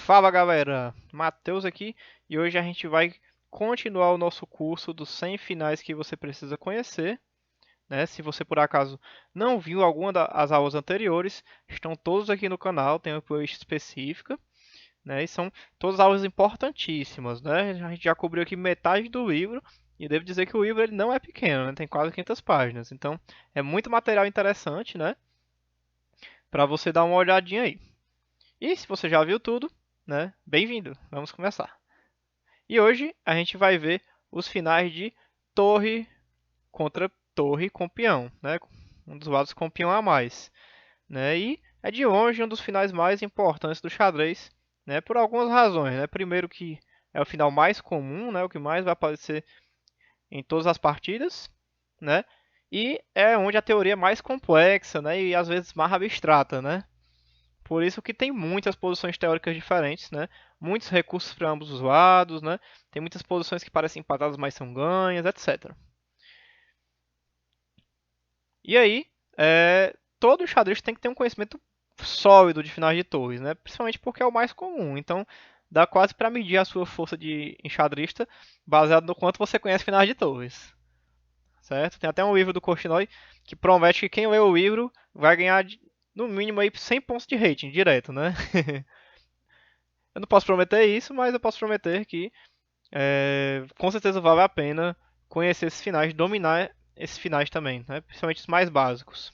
Fala galera, Matheus aqui e hoje a gente vai continuar o nosso curso dos 100 finais que você precisa conhecer, né? Se você por acaso não viu alguma das aulas anteriores, estão todos aqui no canal, tem uma playlist específica, né? E são todas aulas importantíssimas, né? A gente já cobriu aqui metade do livro e devo dizer que o livro ele não é pequeno, né? Tem quase 500 páginas, então é muito material interessante, né? Para você dar uma olhadinha aí. E se você já viu tudo, né? Bem-vindo. Vamos começar. E hoje a gente vai ver os finais de torre contra torre com peão, né? Um dos lados com peão a mais, né? E é de longe um dos finais mais importantes do xadrez, né? Por algumas razões, né? Primeiro que é o final mais comum, né? O que mais vai aparecer em todas as partidas, né? E é onde a teoria é mais complexa, né? E às vezes mais abstrata, né? Por isso que tem muitas posições teóricas diferentes, né? Muitos recursos para ambos os lados, né? Tem muitas posições que parecem empatadas, mas são ganhas, etc. E aí, todo xadrez tem que ter um conhecimento sólido de finais de torres, né? Principalmente porque é o mais comum. Então, dá quase para medir a sua força de enxadrista baseado no quanto você conhece finais de torres, certo? Tem até um livro do Korchnoi que promete que quem lê o livro vai ganhar no mínimo aí 100 pontos de rating direto, né? Eu não posso prometer isso, mas eu posso prometer que com certeza vale a pena conhecer esses finais, dominar esses finais também, né? Principalmente os mais básicos,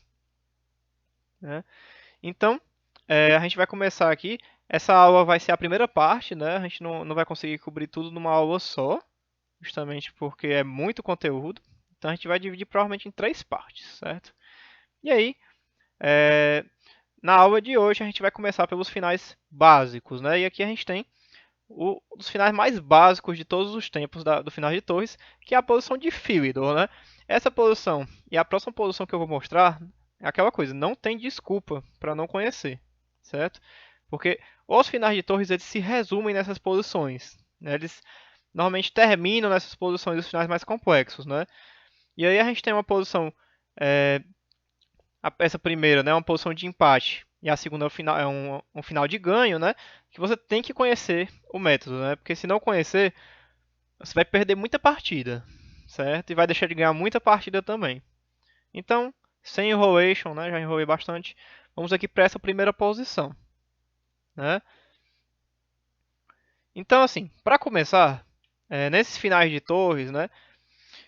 né? Então, a gente vai começar aqui. Essa aula vai ser a primeira parte, né? A gente não vai conseguir cobrir tudo numa aula só, justamente porque é muito conteúdo. Então a gente vai dividir provavelmente em três partes, certo? E aí, é, na aula de hoje a gente vai começar pelos finais básicos, né? E aqui a gente tem um dos finais mais básicos de todos os tempos do final de torres, que é a posição de Philidor, né? Essa posição e a próxima posição que eu vou mostrar é aquela coisa, não tem desculpa para não conhecer, certo? Porque os finais de torres eles se resumem nessas posições, né? Eles normalmente terminam nessas posições dos finais mais complexos, né? E aí a gente tem uma posição, é, essa primeira, né, uma posição de empate e a segunda é um final de ganho, né? Que você tem que conhecer o método, né? Porque se não conhecer, você vai perder muita partida, certo? E vai deixar de ganhar muita partida também. Então, sem enrolation, né? Já enrolei bastante. Vamos aqui para essa primeira posição, né? Então, assim, para começar, nesses finais de torres, né?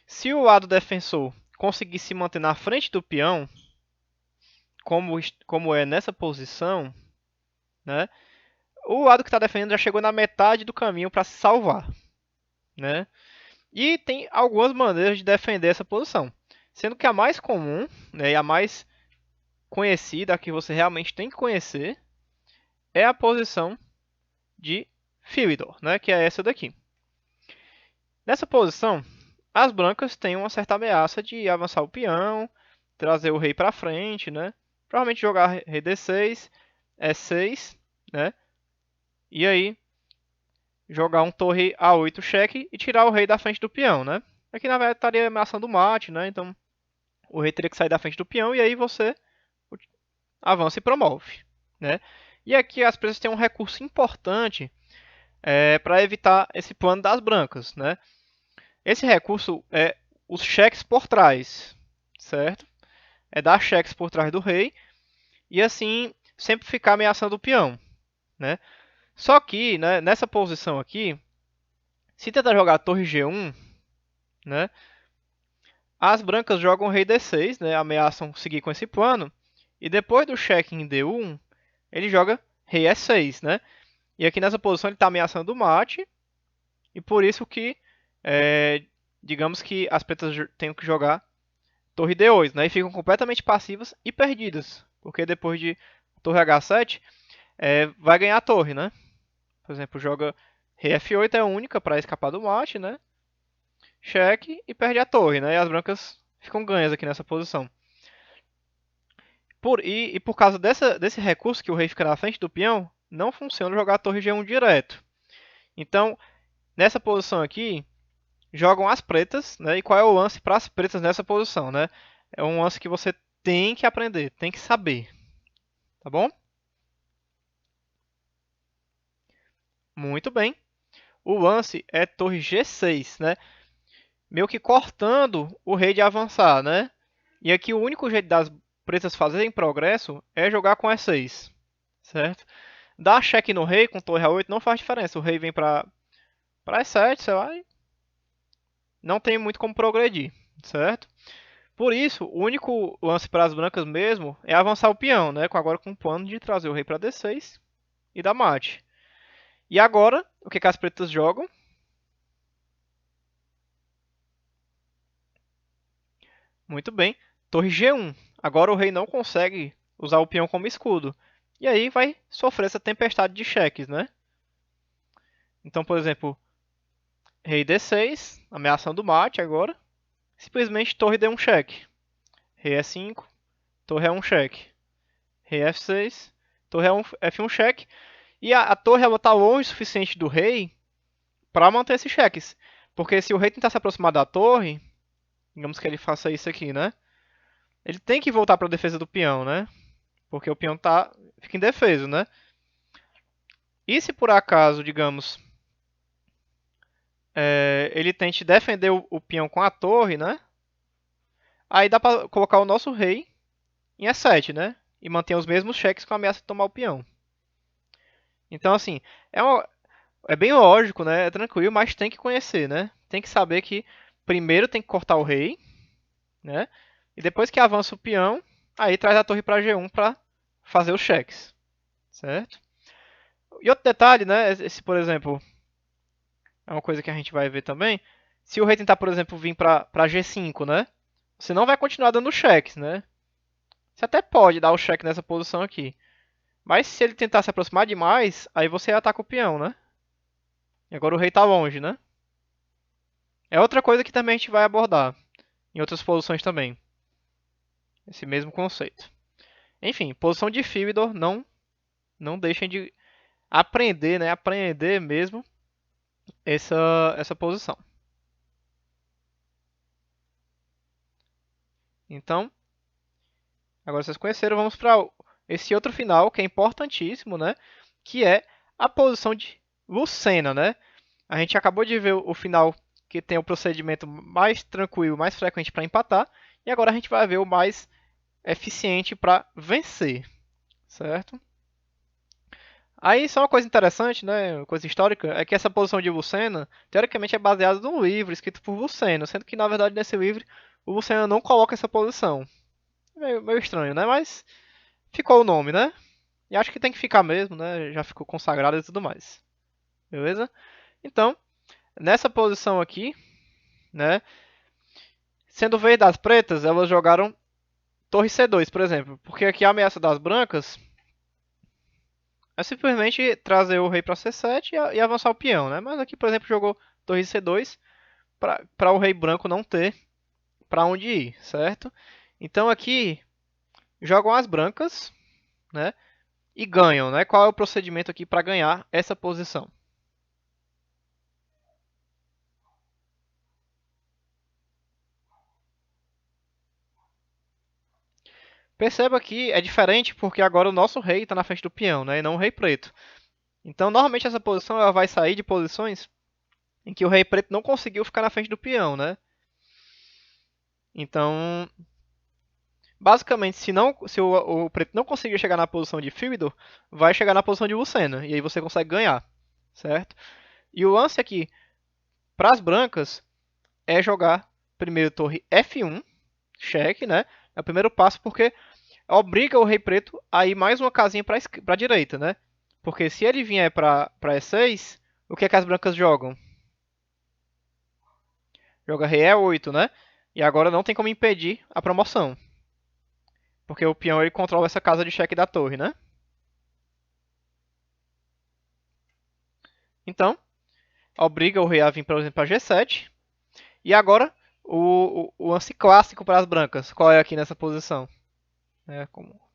Se o lado defensor conseguir se manter na frente do peão, como é nessa posição, né? O lado que está defendendo já chegou na metade do caminho para se salvar, né? E tem algumas maneiras de defender essa posição, sendo que a mais comum, né, e a mais conhecida, a que você realmente tem que conhecer, é a posição de Philidor, né, que é essa daqui. Nessa posição, as brancas têm uma certa ameaça de avançar o peão, trazer o rei para frente, né? Provavelmente jogar rei d6, e6, né? E aí jogar um torre A8 cheque e tirar o rei da frente do peão, né? Aqui na verdade estaria ameaçando o mate, né? Então o rei teria que sair da frente do peão e aí você avança e promove, né? E aqui as presas têm um recurso importante para evitar esse plano das brancas, né? Esse recurso é os cheques por trás, certo? É dar cheques por trás do rei e assim sempre ficar ameaçando o peão, né? Só que, né, nessa posição aqui, se tentar jogar a torre G1, né, as brancas jogam rei D6, né, ameaçam seguir com esse plano, e depois do cheque em D1, ele joga rei E6, né? E aqui nessa posição ele está ameaçando o mate, e por isso que, digamos que as pretas têm que jogar torre D8, né? E ficam completamente passivas e perdidas, porque depois de torre H7, vai ganhar a torre, né? Por exemplo, joga rei F8 é a única para escapar do mate, né? Cheque e perde a torre, né? E as brancas ficam ganhas aqui nessa posição. Por causa desse recurso que o rei fica na frente do peão, não funciona jogar a torre G1 direto. Então, nessa posição aqui, jogam as pretas, né? E qual é o lance para as pretas nessa posição, né? É um lance que você tem que aprender, tem que saber, tá bom? Muito bem. O lance é torre G6, né? Meio que cortando o rei de avançar, né? E aqui o único jeito das pretas fazerem progresso é jogar com E6, certo? Dar cheque no rei com torre A8 não faz diferença. O rei vem para E7, sei lá, e não tem muito como progredir, certo? Por isso, o único lance para as brancas mesmo é avançar o peão, né? Agora com o plano de trazer o rei para D6 e dar mate. E agora, o que as pretas jogam? Muito bem, torre G1. Agora o rei não consegue usar o peão como escudo. E aí vai sofrer essa tempestade de cheques, né? Então, por exemplo, rei D6, ameaçando o mate agora. Simplesmente torre D1 cheque. Rei E5, torre E1 cheque. Rei F6, torre F1 cheque. E a torre ela tá longe o suficiente do rei para manter esses cheques. Porque se o rei tentar se aproximar da torre, digamos que ele faça isso aqui, né? Ele tem que voltar para a defesa do peão, né? Porque o peão fica indefeso, né? E se por acaso, digamos, ele tente defender o peão com a torre, né? Aí dá para colocar o nosso rei em E7, né? E manter os mesmos cheques com a ameaça de tomar o peão. Então, assim, é bem lógico, né? É tranquilo, mas tem que conhecer, né? Tem que saber que primeiro tem que cortar o rei, né? E depois que avança o peão, aí traz a torre para G1 para fazer os cheques, certo? E outro detalhe, né? Esse, por exemplo, é uma coisa que a gente vai ver também. Se o rei tentar, por exemplo, vir para G5, né? Você não vai continuar dando cheques, né? Você até pode dar o cheque nessa posição aqui. Mas se ele tentar se aproximar demais, aí você ataca o peão, né? E agora o rei tá longe, né? É outra coisa que também a gente vai abordar. Em outras posições também. Esse mesmo conceito. Enfim, posição de Fibidor, não deixem de aprender, né? Aprender mesmo essa posição. Então, agora vocês conheceram, vamos para esse outro final que é importantíssimo, né? Que é a posição de Lucena, né? A gente acabou de ver o final que tem o procedimento mais tranquilo, mais frequente para empatar, e agora a gente vai ver o mais eficiente para vencer, certo? Aí só uma coisa interessante, né, uma coisa histórica, é que essa posição de Lucena, teoricamente é baseada num livro escrito por Lucena, sendo que na verdade nesse livro o Lucena não coloca essa posição. Meio estranho, né? Mas ficou o nome, né? E acho que tem que ficar mesmo, né? Já ficou consagrado e tudo mais. Beleza? Então, nessa posição aqui, né? Sendo vez das pretas, elas jogaram torre C2, por exemplo. Porque aqui a ameaça das brancas é simplesmente trazer o rei para C7 e avançar o peão, né? Mas aqui, por exemplo, jogou torre C2 para o rei branco não ter para onde ir, certo? Então aqui jogam as brancas, né? E ganham, né? Qual é o procedimento aqui para ganhar essa posição? Perceba que é diferente porque agora o nosso rei está na frente do peão, né? E não o rei preto. Então, normalmente essa posição ela vai sair de posições em que o rei preto não conseguiu ficar na frente do peão, né? Então, basicamente, se o preto não conseguir chegar na posição de Fildor, vai chegar na posição de Lucena. E aí você consegue ganhar, certo? E o lance aqui, para as brancas, é jogar primeiro torre F1, cheque, né? É o primeiro passo porque obriga o rei preto a ir mais uma casinha para a direita, né? Porque se ele vier para E6, o que é que as brancas jogam? Joga rei E8, né? E agora não tem como impedir a promoção. Porque o peão ele controla essa casa de cheque da torre, né? Então, obriga o rei a vir, por exemplo, para G7. E agora, o lance clássico para as brancas. Qual é aqui nessa posição?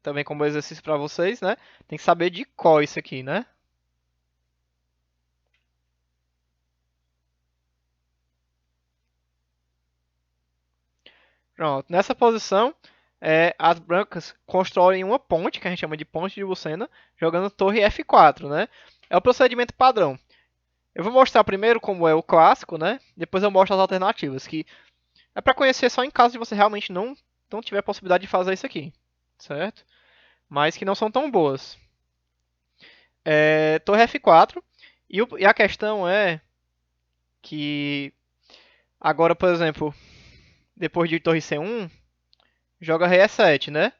Também como exercício para vocês, né? Tem que saber de qual isso aqui, né? Pronto. Nessa posição, as brancas constroem uma ponte, que a gente chama de ponte de Lucena, jogando torre F4, né? É o procedimento padrão. Eu vou mostrar primeiro como é o clássico, né? Depois eu mostro as alternativas, que é para conhecer só em caso de você realmente não tiver possibilidade de fazer isso aqui, certo? Mas que não são tão boas. Torre F4, e a questão é que agora, por exemplo, depois de torre C1, joga rei E7, né?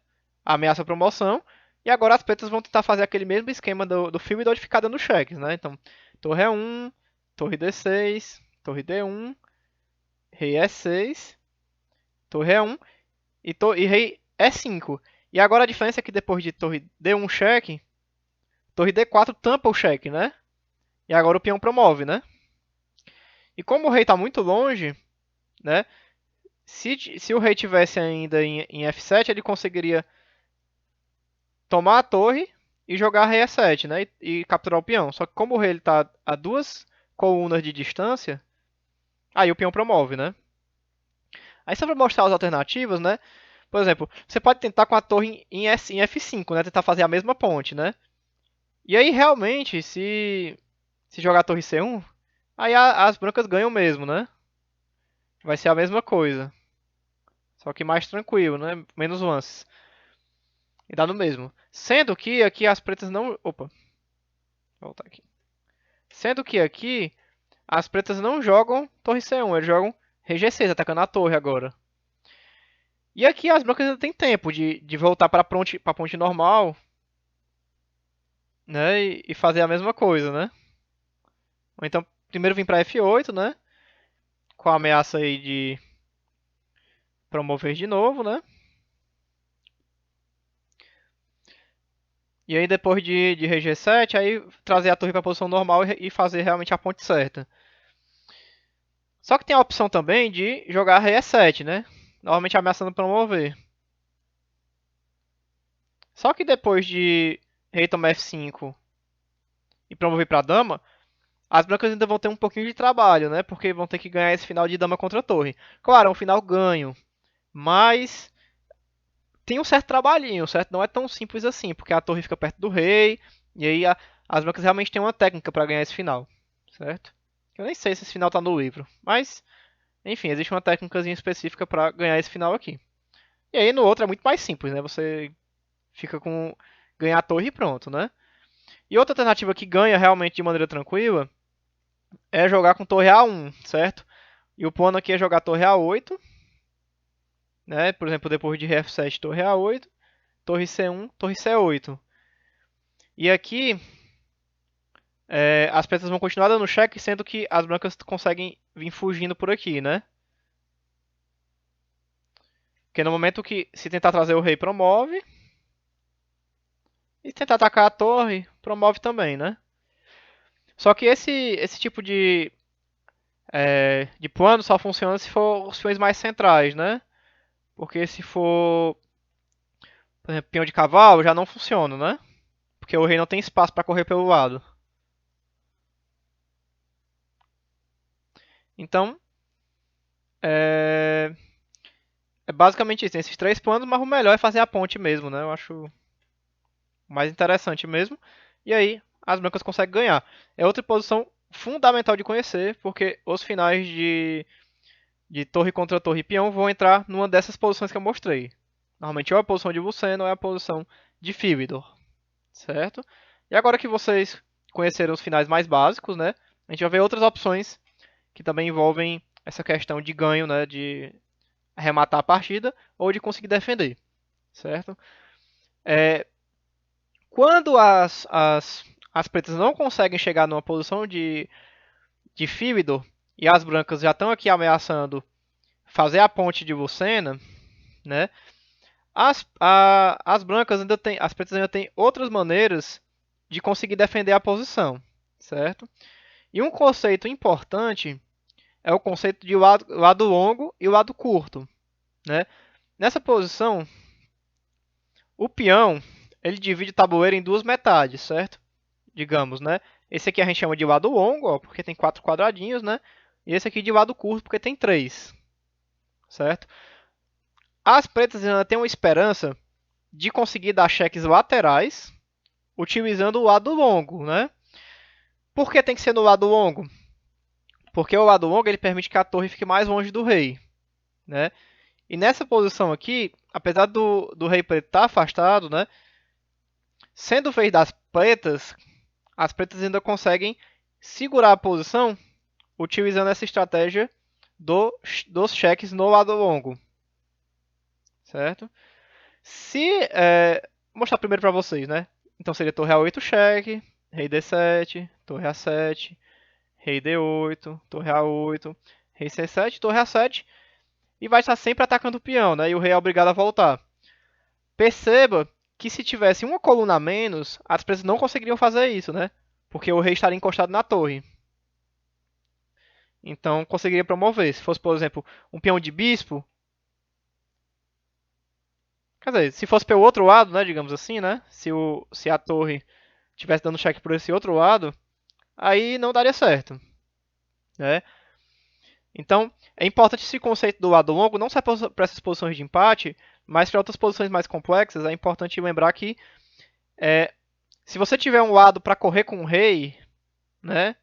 Ameaça a promoção. E agora as pretas vão tentar fazer aquele mesmo esquema do filme de ficar dando cheques, né? Então, torre E1, torre D6, torre D1, rei E6, torre E1 e rei E5. E agora a diferença é que depois de torre D1 cheque, torre D4 tampa o cheque, né? E agora o peão promove, né? E como o rei está muito longe, né? Se o rei tivesse ainda em F7, ele conseguiria tomar a torre e jogar rei E7, né? E capturar o peão. Só que como o rei está a duas colunas de distância, aí o peão promove, né? Aí só para mostrar as alternativas, né? Por exemplo, você pode tentar com a torre em F5, né? Tentar fazer a mesma ponte, né? E aí realmente, se jogar a torre C1, aí as brancas ganham mesmo, né? Vai ser a mesma coisa. Só que mais tranquilo, né? Menos lances. E dá no mesmo. Sendo que aqui as pretas não. Opa, vou voltar aqui. Sendo que aqui as pretas não jogam torre C1, eles jogam rei G6, atacando a torre agora. E aqui as brancas ainda tem tempo de voltar para a ponte normal, né? E fazer a mesma coisa, né? Ou então primeiro vir para F8, né? Com a ameaça aí de promover de novo, né? E aí depois de rei G7, aí trazer a torre para a posição normal e fazer realmente a ponte certa. Só que tem a opção também de jogar rei E7, né? Novamente ameaçando promover. Só que depois de rei toma F5 e promover para dama, as brancas ainda vão ter um pouquinho de trabalho, né? Porque vão ter que ganhar esse final de dama contra torre. Claro, é um final ganho, mas tem um certo trabalhinho, certo? Não é tão simples assim, porque a torre fica perto do rei, e aí as brancas realmente têm uma técnica para ganhar esse final, certo? Eu nem sei se esse final tá no livro, mas enfim, existe uma técnica específica para ganhar esse final aqui. E aí no outro é muito mais simples, né? Você fica com ganhar a torre e pronto, né? E outra alternativa que ganha realmente de maneira tranquila é jogar com torre A1, certo? E o plano aqui é jogar torre A8, né? Por exemplo, depois de rei F7, torre A8, torre C1, torre C8. E aqui as peças vão continuar dando cheque, sendo que as brancas conseguem vir fugindo por aqui, né? Porque no momento que se tentar trazer o rei, promove. E tentar atacar a torre, promove também, né? Só que esse tipo de plano só funciona se for os peões mais centrais, né? Porque se for, por exemplo, peão de cavalo, já não funciona, né? Porque o rei não tem espaço para correr pelo lado. Então, é, é basicamente isso. Tem esses três planos, mas o melhor é fazer a ponte mesmo, né? Eu acho mais interessante mesmo. E aí, as brancas conseguem ganhar. É outra posição fundamental de conhecer, porque os finais de torre contra torre e peão vão entrar numa dessas posições que eu mostrei. Normalmente ou é a posição de Luceno ou é a posição de Fibidor, certo? E agora que vocês conheceram os finais mais básicos, né? A gente vai ver outras opções que também envolvem essa questão de ganho, né? De arrematar a partida ou de conseguir defender, certo? É, quando as pretas não conseguem chegar numa posição de Fibidor e as brancas já estão aqui ameaçando fazer a ponte de Lucena, né? As brancas ainda têm, as pretas ainda têm outras maneiras de conseguir defender a posição, certo? E um conceito importante é o conceito de lado longo e lado curto, né? Nessa posição, o peão ele divide o tabuleiro em duas metades, certo? Digamos, né? Esse aqui a gente chama de lado longo, ó, porque tem 4 quadradinhos, né? E esse aqui de lado curto, porque tem 3, certo? As pretas ainda têm uma esperança de conseguir dar cheques laterais utilizando o lado longo, né? Por que tem que ser no lado longo? Porque o lado longo ele permite que a torre fique mais longe do rei, né? E nessa posição aqui, apesar do rei preto estar afastado, né? Sendo vez das pretas, as pretas ainda conseguem segurar a posição utilizando essa estratégia dos cheques no lado longo, certo? Vou mostrar primeiro para vocês, né? Então seria torre A8 cheque, rei D7, torre A7, rei D8, torre A8, rei C7, torre A7, e vai estar sempre atacando o peão, né? E o rei é obrigado a voltar. Perceba que se tivesse uma coluna a menos, as pretas não conseguiriam fazer isso, né? Porque o rei estaria encostado na torre. Então conseguiria promover. Se fosse, por exemplo, um peão de bispo. Quer dizer, se fosse pelo outro lado, né? Digamos assim, né? Se a torre estivesse dando cheque por esse outro lado, aí não daria certo, né? Então, é importante esse conceito do lado longo, não só para essas posições de empate, mas para outras posições mais complexas. É importante lembrar que se você tiver um lado para correr com o rei, né?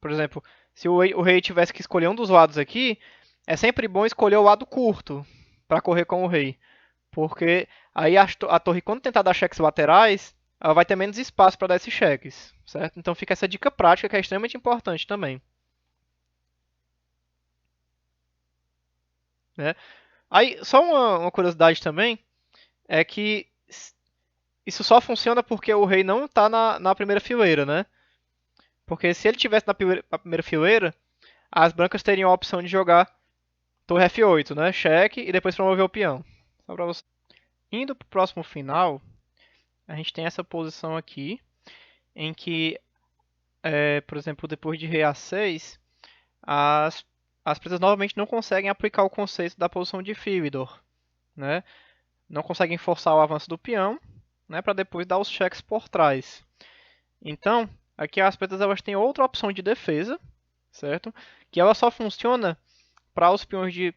Por exemplo, se o rei tivesse que escolher um dos lados aqui, é sempre bom escolher o lado curto para correr com o rei. Porque aí a torre, quando tentar dar cheques laterais, ela vai ter menos espaço para dar esses cheques, certo? Então fica essa dica prática que é extremamente importante também, né? Aí, só uma curiosidade também, é que isso só funciona porque o rei não está na primeira fileira, né? Porque se ele tivesse na primeira fileira, as brancas teriam a opção de jogar torre F8, né? Cheque e depois promover o peão. Só pra você. Indo para o próximo final, a gente tem essa posição aqui, em que, por exemplo, depois de rei A6, as, as pretas novamente não conseguem aplicar o conceito da posição de Philidor, né? Não conseguem forçar o avanço do peão, né? Para depois dar os cheques por trás. Então, aqui as pretas elas têm outra opção de defesa, certo? Que ela só funciona para os peões de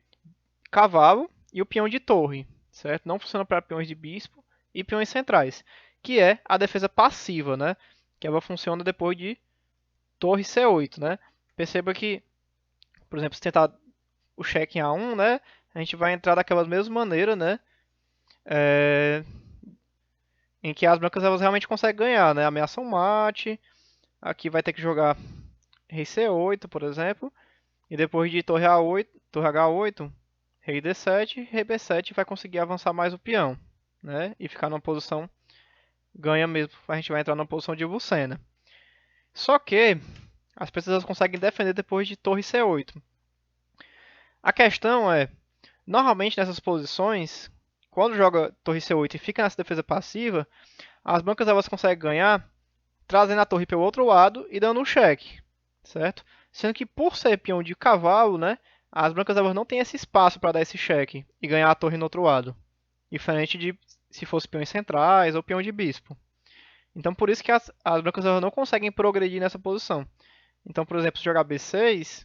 cavalo e o peão de torre, certo? Não funciona para peões de bispo e peões centrais, que é a defesa passiva, né? Que ela funciona depois de torre C8, né? Perceba que, por exemplo, se tentar o cheque em A1, né? A gente vai entrar daquela mesma maneira, né? Em que as brancas elas realmente conseguem ganhar, né? Ameaça um mate. Aqui vai ter que jogar rei C8, por exemplo. E depois de torre A8, torre H8, rei D7, rei B7 vai conseguir avançar mais o peão, né? E ficar numa posição ganha mesmo. A gente vai entrar numa posição de Lucena. Só que as pretas conseguem defender depois de torre C8. A questão é, normalmente nessas posições, quando joga torre C8 e fica nessa defesa passiva, as brancas elas conseguem ganhar trazendo a torre pelo outro lado e dando um cheque, certo? Sendo que por ser peão de cavalo, né, as brancas elas não têm esse espaço para dar esse cheque e ganhar a torre no outro lado, diferente de se fosse peões centrais ou peão de bispo. Então por isso que as brancas elas não conseguem progredir nessa posição. Então, por exemplo, se jogar B6,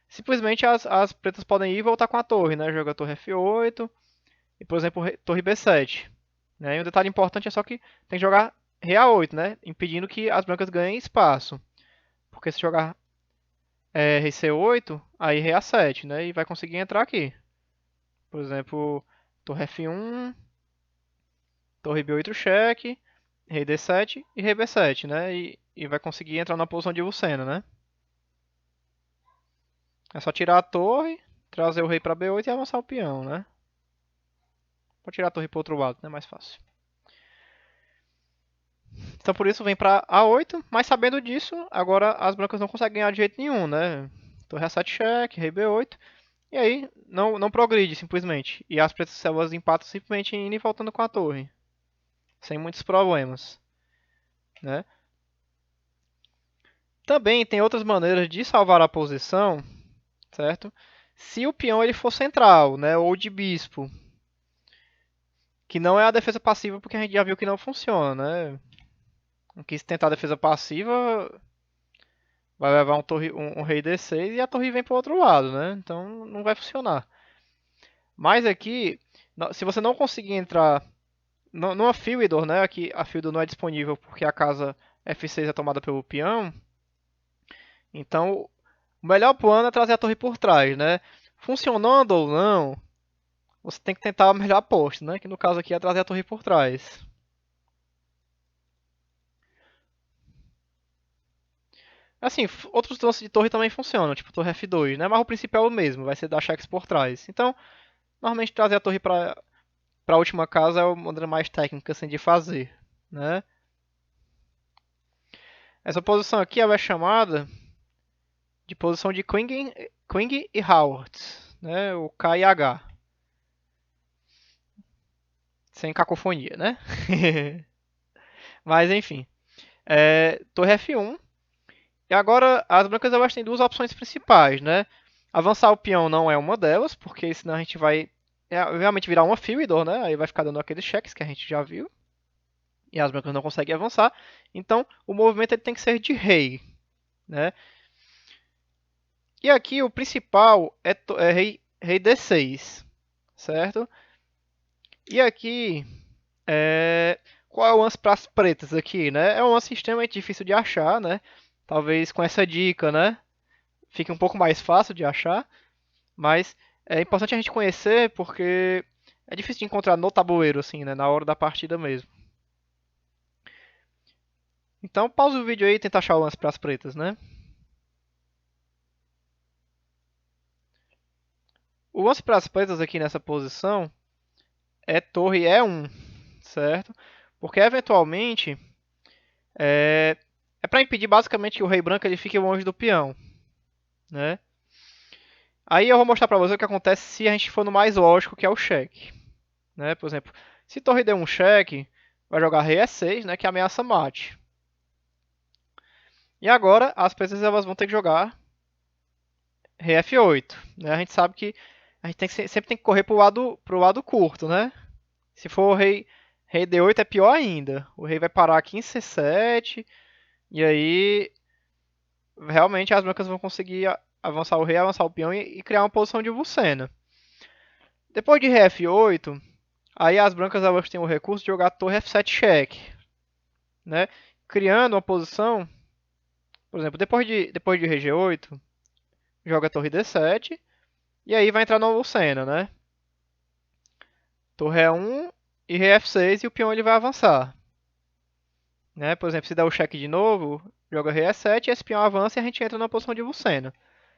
simplesmente as pretas podem ir e voltar com a torre, né? Joga a torre F8 e, por exemplo, torre B7. Né? E um detalhe importante é só que tem que jogar rei A8, né? Impedindo que as brancas ganhem espaço. Porque se jogar rei C8, aí rei A7, né? E vai conseguir entrar aqui. Por exemplo, torre F1, torre B8 cheque, rei D7 e rei B7, né? E vai conseguir entrar na posição de Lucena, né? É só tirar a torre, trazer o rei para B8 e avançar o peão, né? Pode tirar a torre para outro lado, né? Mais fácil. Então por isso vem para A8, mas sabendo disso, agora as brancas não conseguem ganhar de jeito nenhum, né? Torre A7 cheque, rei B8, e aí não progride simplesmente. E as pretas elas empatam simplesmente indo e voltando com a torre, sem muitos problemas, né? Também tem outras maneiras de salvar a posição, certo? Se o peão ele for central, né, ou de bispo, que não é a defesa passiva porque a gente já viu que não funciona, né? Se tentar a defesa passiva, vai levar um rei D6 e a torre vem para o outro lado, né? Então não vai funcionar. Mas aqui, se você não conseguir entrar numa Philidor, né? Aqui a Philidor não é disponível porque a casa F6 é tomada pelo peão. Então, o melhor plano é trazer a torre por trás, né? Funcionando ou não, você tem que tentar a melhor aposta, né? Que no caso aqui é trazer a torre por trás. Assim, outros lances de torre também funcionam, tipo torre F2, né? Mas o princípio é o mesmo, vai ser dar cheques por trás. Então, normalmente trazer a torre para a última casa é uma maneira mais técnica assim, de fazer, né? Essa posição aqui ela é chamada de posição de Queen e Howard, né? O K e H. Sem cacofonia, né? Mas enfim. Torre F1. E agora as brancas elas têm duas opções principais, né? Avançar o peão não é uma delas, porque senão a gente vai realmente virar uma Fieldor, né? Aí vai ficar dando aqueles cheques que a gente já viu. E as brancas não conseguem avançar. Então o movimento ele tem que ser de rei, né? E aqui o principal é rei D6, certo? E aqui, qual é o lance para as pretas aqui, né? É um lance extremamente difícil de achar, né? Talvez com essa dica, né? Fique um pouco mais fácil de achar, mas é importante a gente conhecer porque é difícil de encontrar no tabuleiro, assim, né? Na hora da partida mesmo. Então, pausa o vídeo aí e tenta achar o lance para as pretas, né? O lance para as pretas aqui nessa posição é torre E1, certo? Porque eventualmente é para impedir basicamente que o rei branco ele fique longe do peão, né? Aí eu vou mostrar para você o que acontece se a gente for no mais lógico, que é o cheque, né? Por exemplo, se torre der um cheque, vai jogar rei E6, né, que ameaça mate. E agora as peças elas vão ter que jogar rei F8, né? A gente sabe que a gente sempre tem que correr pro lado curto, né? Se for rei D8 é pior ainda. O rei vai parar aqui em C7 e aí realmente as brancas vão conseguir avançar o rei, avançar o peão e criar uma posição de Vucena. Depois de rei F8, aí as brancas elas têm o recurso de jogar torre F7 cheque, né? Criando uma posição, por exemplo, depois de rei G8, joga torre D7 e aí vai entrar na Lucena, né? Torre E1 e rei F6 e o peão ele vai avançar, né? Por exemplo, se der o cheque de novo, joga rei E7 e esse peão avança e a gente entra na posição de Lucena,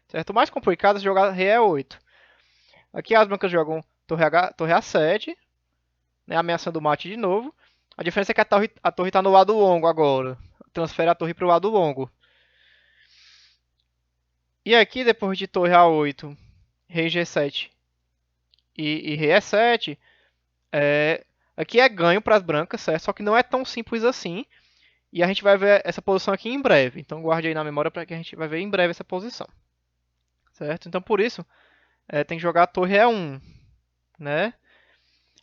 certo? O mais complicado é jogar rei E8. Aqui as brancas jogam torre A7, né, ameaçando o mate de novo. A diferença é que a torre está no lado longo agora. Transfere a torre para o lado longo. E aqui, depois de torre A8, rei G7 e rei E7, aqui é ganho para as brancas, certo? Só que não é tão simples assim. E a gente vai ver essa posição aqui em breve. Então guarde aí na memória para que a gente vai ver em breve essa posição. Certo? Então por isso, tem que jogar a torre E1, né?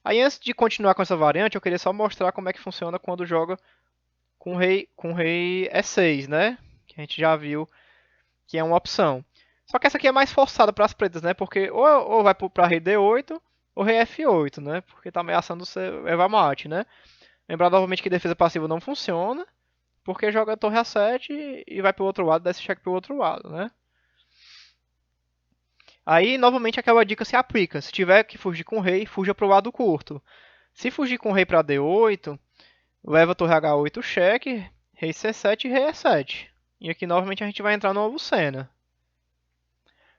Aí antes de continuar com essa variante, eu queria só mostrar como é que funciona quando joga com rei E6, né? Que a gente já viu que é uma opção. Só que essa aqui é mais forçada para as pretas, né? Porque ou vai para rei D8 ou rei F8, né? Porque está ameaçando ser Eva mate, né? Lembrar novamente que defesa passiva não funciona, porque joga a torre A7 e vai para o outro lado, desce cheque para o outro lado, né? Aí, novamente, aquela dica se aplica. Se tiver que fugir com o rei, fuja para o lado curto. Se fugir com o rei para D8, leva a torre H8 cheque, rei C7 e rei E7. E aqui, novamente, a gente vai entrar no Lucena.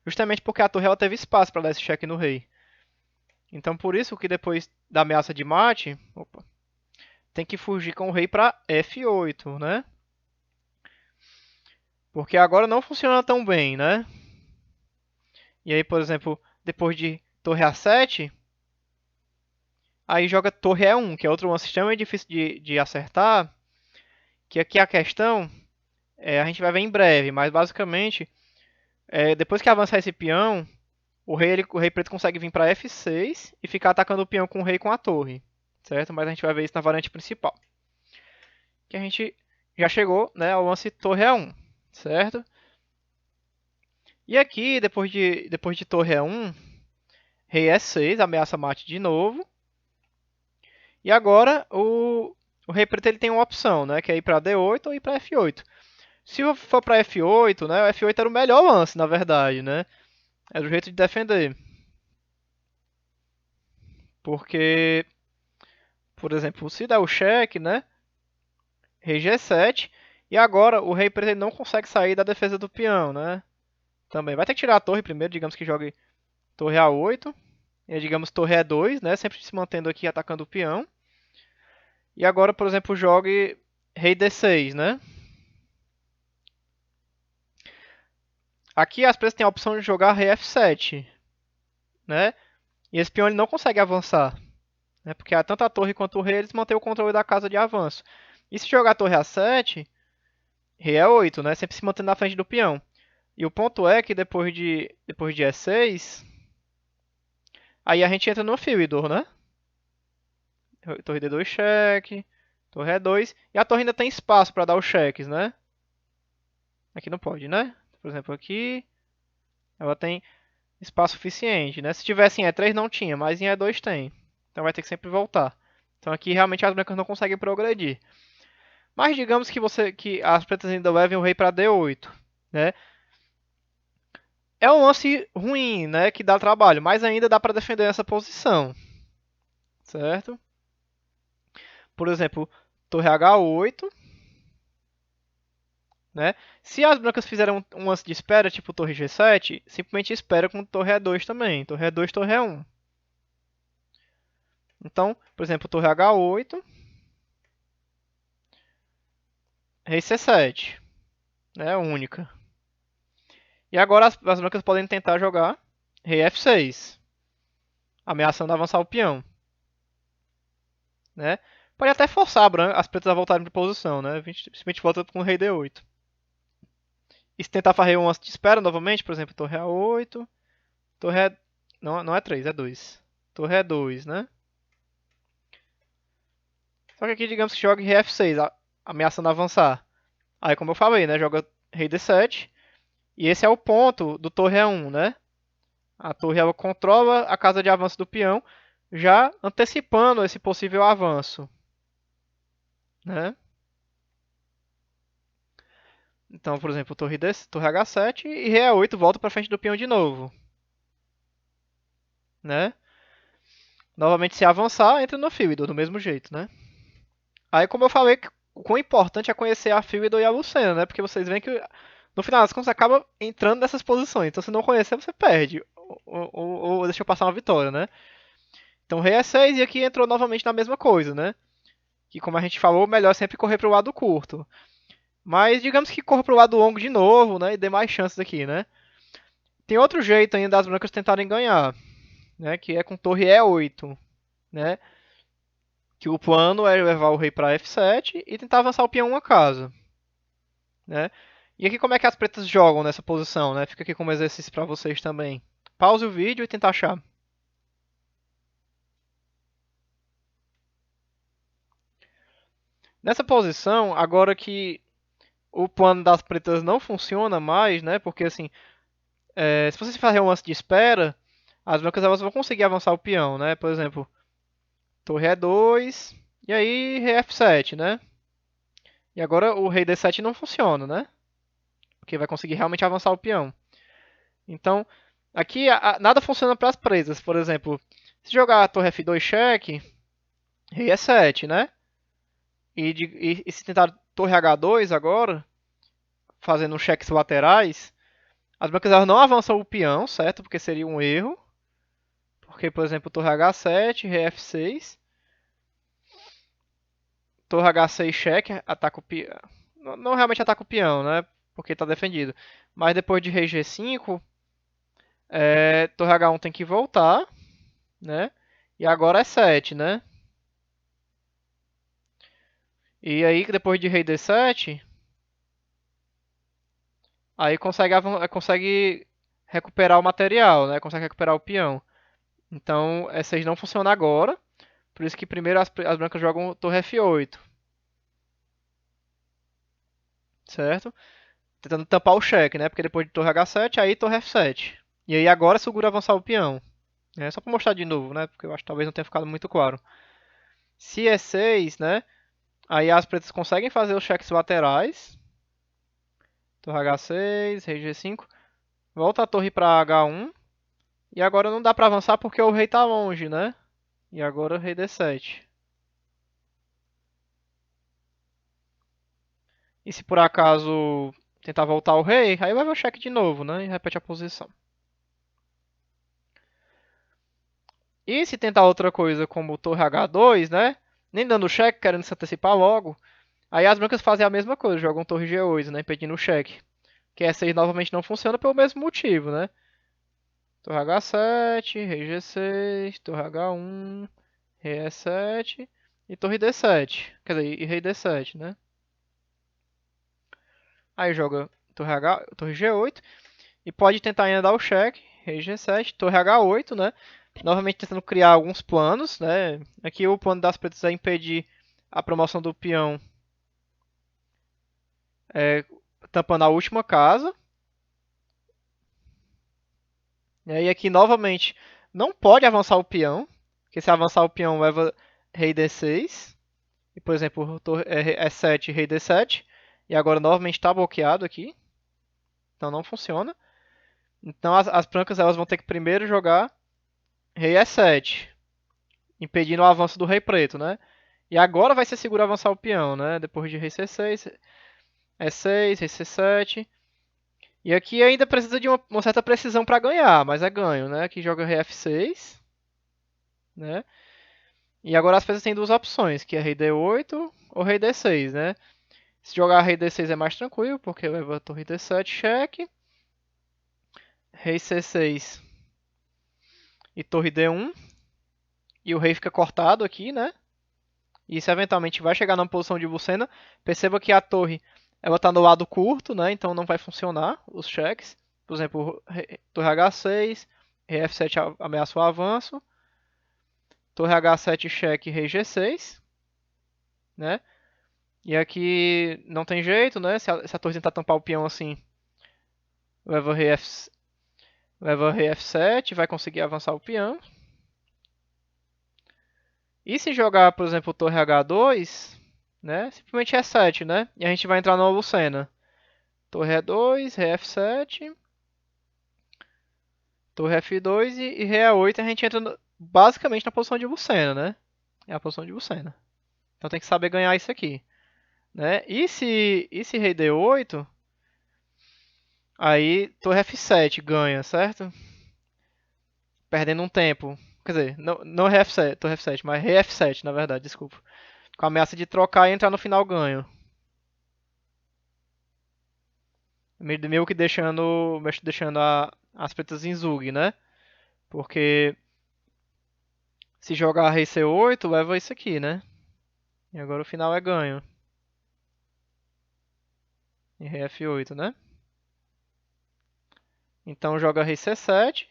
Justamente porque a torre ela teve espaço para dar esse cheque no rei. Então, por isso que depois da ameaça de mate, tem que fugir com o rei para F8, né? Porque agora não funciona tão bem, né? E aí, por exemplo, depois de torre A7, aí joga torre E1, que é outro lance extremamente difícil de acertar. Que aqui a questão, a gente vai ver em breve, mas basicamente, depois que avançar esse peão, o rei preto consegue vir para F6 e ficar atacando o peão com o rei com a torre, certo? Mas a gente vai ver isso na variante principal. Que a gente já chegou, né, ao lance torre E1, certo? E aqui, depois de torre E1, rei E6, ameaça mate de novo. E agora o rei preto ele tem uma opção, né? Que é ir para D8 ou ir para F8. Se for para F8, né? O F8 era o melhor lance, na verdade, né? Era o jeito de defender. Porque, por exemplo, se der o cheque, né? Rei G7. E agora o rei preto ele não consegue sair da defesa do peão, né? Também vai ter que tirar a torre primeiro, digamos que jogue torre A8. E digamos torre E2, né? Sempre se mantendo aqui atacando o peão. E agora, por exemplo, jogue rei D6, né? Aqui as presas têm a opção de jogar rei F7, né? E esse peão ele não consegue avançar, né? Porque tanto a torre quanto o rei eles mantêm o controle da casa de avanço. E se jogar torre A7, rei E8, né? Sempre se mantendo na frente do peão. E o ponto é que depois de E6, aí a gente entra no Fildor, né? Torre D2 cheque, torre E2, e a torre ainda tem espaço para dar os cheques, né? Aqui não pode, né? Por exemplo, aqui ela tem espaço suficiente, né? Se tivesse em E3 não tinha, mas em E2 tem. Então vai ter que sempre voltar. Então aqui realmente as brancas não conseguem progredir. Mas digamos que as pretas ainda levem o rei para D8, né? É um lance ruim, né, que dá trabalho, mas ainda dá para defender essa posição, certo? Por exemplo, torre H8, né? Se as brancas fizerem um lance de espera, tipo torre G7, simplesmente espera com torre E2 também. Torre E2, torre E1. Então, por exemplo, torre H8, rei C7, né? Única. E agora as brancas podem tentar jogar rei F6, ameaçando avançar o peão, né? Pode até forçar as pretas a voltarem para posição, né? Simplesmente volta com o rei D8. E se tentar fazer um lance de espera novamente, por exemplo, torre A8, torre E... Não é 3, é 2. Torre E2, né? Só que aqui, digamos que jogue rei F6, ameaçando avançar. Aí, como eu falei, né? Joga rei D7. E esse é o ponto do torre E1, né? A torre ela controla a casa de avanço do peão, já antecipando esse possível avanço, né? Então, por exemplo, torre H7 e rei E8 volta para frente do peão de novo, né? Novamente, se avançar, entra no Fildor, do mesmo jeito, né? Aí, como eu falei, o quão importante é conhecer a Fildor e a Lucena, né? Porque vocês veem que, no final das contas, você acaba entrando nessas posições. Então, se não conhecer, você perde. Ou deixa eu passar uma vitória, né? Então, rei E6 e aqui entrou novamente na mesma coisa, né? Que, como a gente falou, melhor é sempre correr para o lado curto. Mas, digamos que corra para o lado longo de novo, né? E dê mais chances aqui, né? Tem outro jeito ainda das brancas tentarem ganhar, né? Que é com torre E8, né? Que o plano é levar o rei para F7 e tentar avançar o peão uma casa, né? E aqui como é que as pretas jogam nessa posição, né? Fica aqui como exercício para vocês também. Pause o vídeo e tenta achar. Nessa posição, agora que o plano das pretas não funciona mais, né? Porque assim, se você fazer um lance de espera, as brancas elas vão conseguir avançar o peão, né? Por exemplo, torre E2 e aí rei F7, né? E agora o rei D7 não funciona, né? Porque vai conseguir realmente avançar o peão. Então, aqui nada funciona para as presas. Por exemplo, se jogar a torre F2 cheque, rei E7, né? E se tentar torre H2 agora, fazendo cheques laterais, as brancas elas não avançam o peão, certo? Porque seria um erro. Porque, por exemplo, torre H7, rei F6, torre H6 cheque, ataca o peão. Não realmente ataca o peão, né? Porque está defendido. Mas depois de rei G5, torre H1 tem que voltar, né? E agora é 7, né? E aí, depois de rei D7, aí consegue recuperar o material, né? Consegue recuperar o peão. Então, essas não funcionam agora. Por isso que primeiro as brancas jogam torre F8. Certo? Tentando tampar o cheque, né? Porque depois de torre H7, aí torre F7. E aí agora segura avançar o peão. Só para mostrar de novo, né? Porque eu acho que talvez não tenha ficado muito claro. Se E6, né? Aí as pretas conseguem fazer os cheques laterais. Torre H6, rei G5. Volta a torre para H1. E agora não dá para avançar porque o rei tá longe, né? E agora o rei D7. E se por acaso tentar voltar o rei, aí vai o cheque de novo, né? E repete a posição. E se tentar outra coisa como torre H2, né? Nem dando cheque, querendo se antecipar logo. Aí as brancas fazem a mesma coisa, jogam torre G8, né? Impedindo o cheque. Que E6 novamente não funciona pelo mesmo motivo, né? Torre H7, rei G6, torre H1, rei E7 e torre D7. Quer dizer, e rei D7, né? Aí joga torre G8 e pode tentar ainda dar o cheque, rei G7, torre H8, né? Novamente tentando criar alguns planos, né? Aqui o plano das pretas é impedir a promoção do peão, tampando a última casa. E aqui novamente não pode avançar o peão, porque se avançar o peão leva rei D6. E por exemplo, E7, rei D7. E agora novamente está bloqueado aqui. Então não funciona. Então as brancas elas vão ter que primeiro jogar rei E7, impedindo o avanço do rei preto, né? E agora vai ser seguro avançar o peão, né? Depois de rei C6, E6, rei C7. E aqui ainda precisa de uma certa precisão para ganhar, mas é ganho, né? Aqui joga rei F6, né? E agora as peças têm duas opções, que é rei D8 ou rei D6, né? Se jogar rei D6 é mais tranquilo, porque leva torre D7, cheque. Rei C6 e torre D1. E o rei fica cortado aqui, né? E isso eventualmente vai chegar numa posição de Lucena. Perceba que a torre ela está no lado curto, né? Então não vai funcionar os cheques. Por exemplo, torre H6, rei F7 ameaça o avanço. Torre H7 cheque, rei G6, né? E aqui não tem jeito, né? Se a torre tentar tampar o peão assim, leva rei F7, vai conseguir avançar o peão. E se jogar, por exemplo, torre H2, né? Simplesmente E7, né? E a gente vai entrar numa Lucena. Torre E2, rei F7, torre F2 e rei E8 a gente entra basicamente na posição de Lucena, né? É a posição de Lucena. Então tem que saber ganhar isso aqui, né? E se rei D8, aí torre F7 ganha, certo? Perdendo um tempo. Quer dizer, não rei F7, torre F7, mas rei F7, na verdade, desculpa. Com a ameaça de trocar e entrar no final ganho. Meio que deixando as pretas em Zug, né? Porque se jogar rei C8, leva isso aqui, né? E agora o final é ganho. E rei F8, né? Então joga rei C7.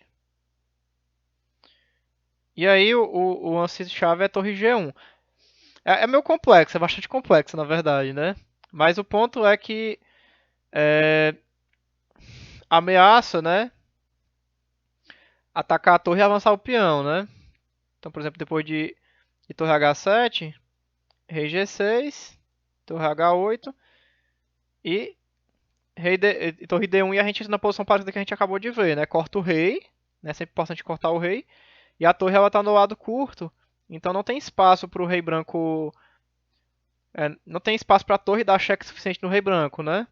E aí o lance-chave é torre G1. É meio complexo, é bastante complexo na verdade, né? Mas o ponto é que ameaça, né? Atacar a torre e avançar o peão, né? Então, por exemplo, depois de torre H7, rei G6, torre H8 e torre D1 e a gente entra na posição parecida que a gente acabou de ver, né? Corta o rei, né? Sempre importante cortar o rei. E a torre ela tá no lado curto, então não tem espaço para o rei branco. Não tem espaço para a torre dar cheque suficiente no rei branco, né?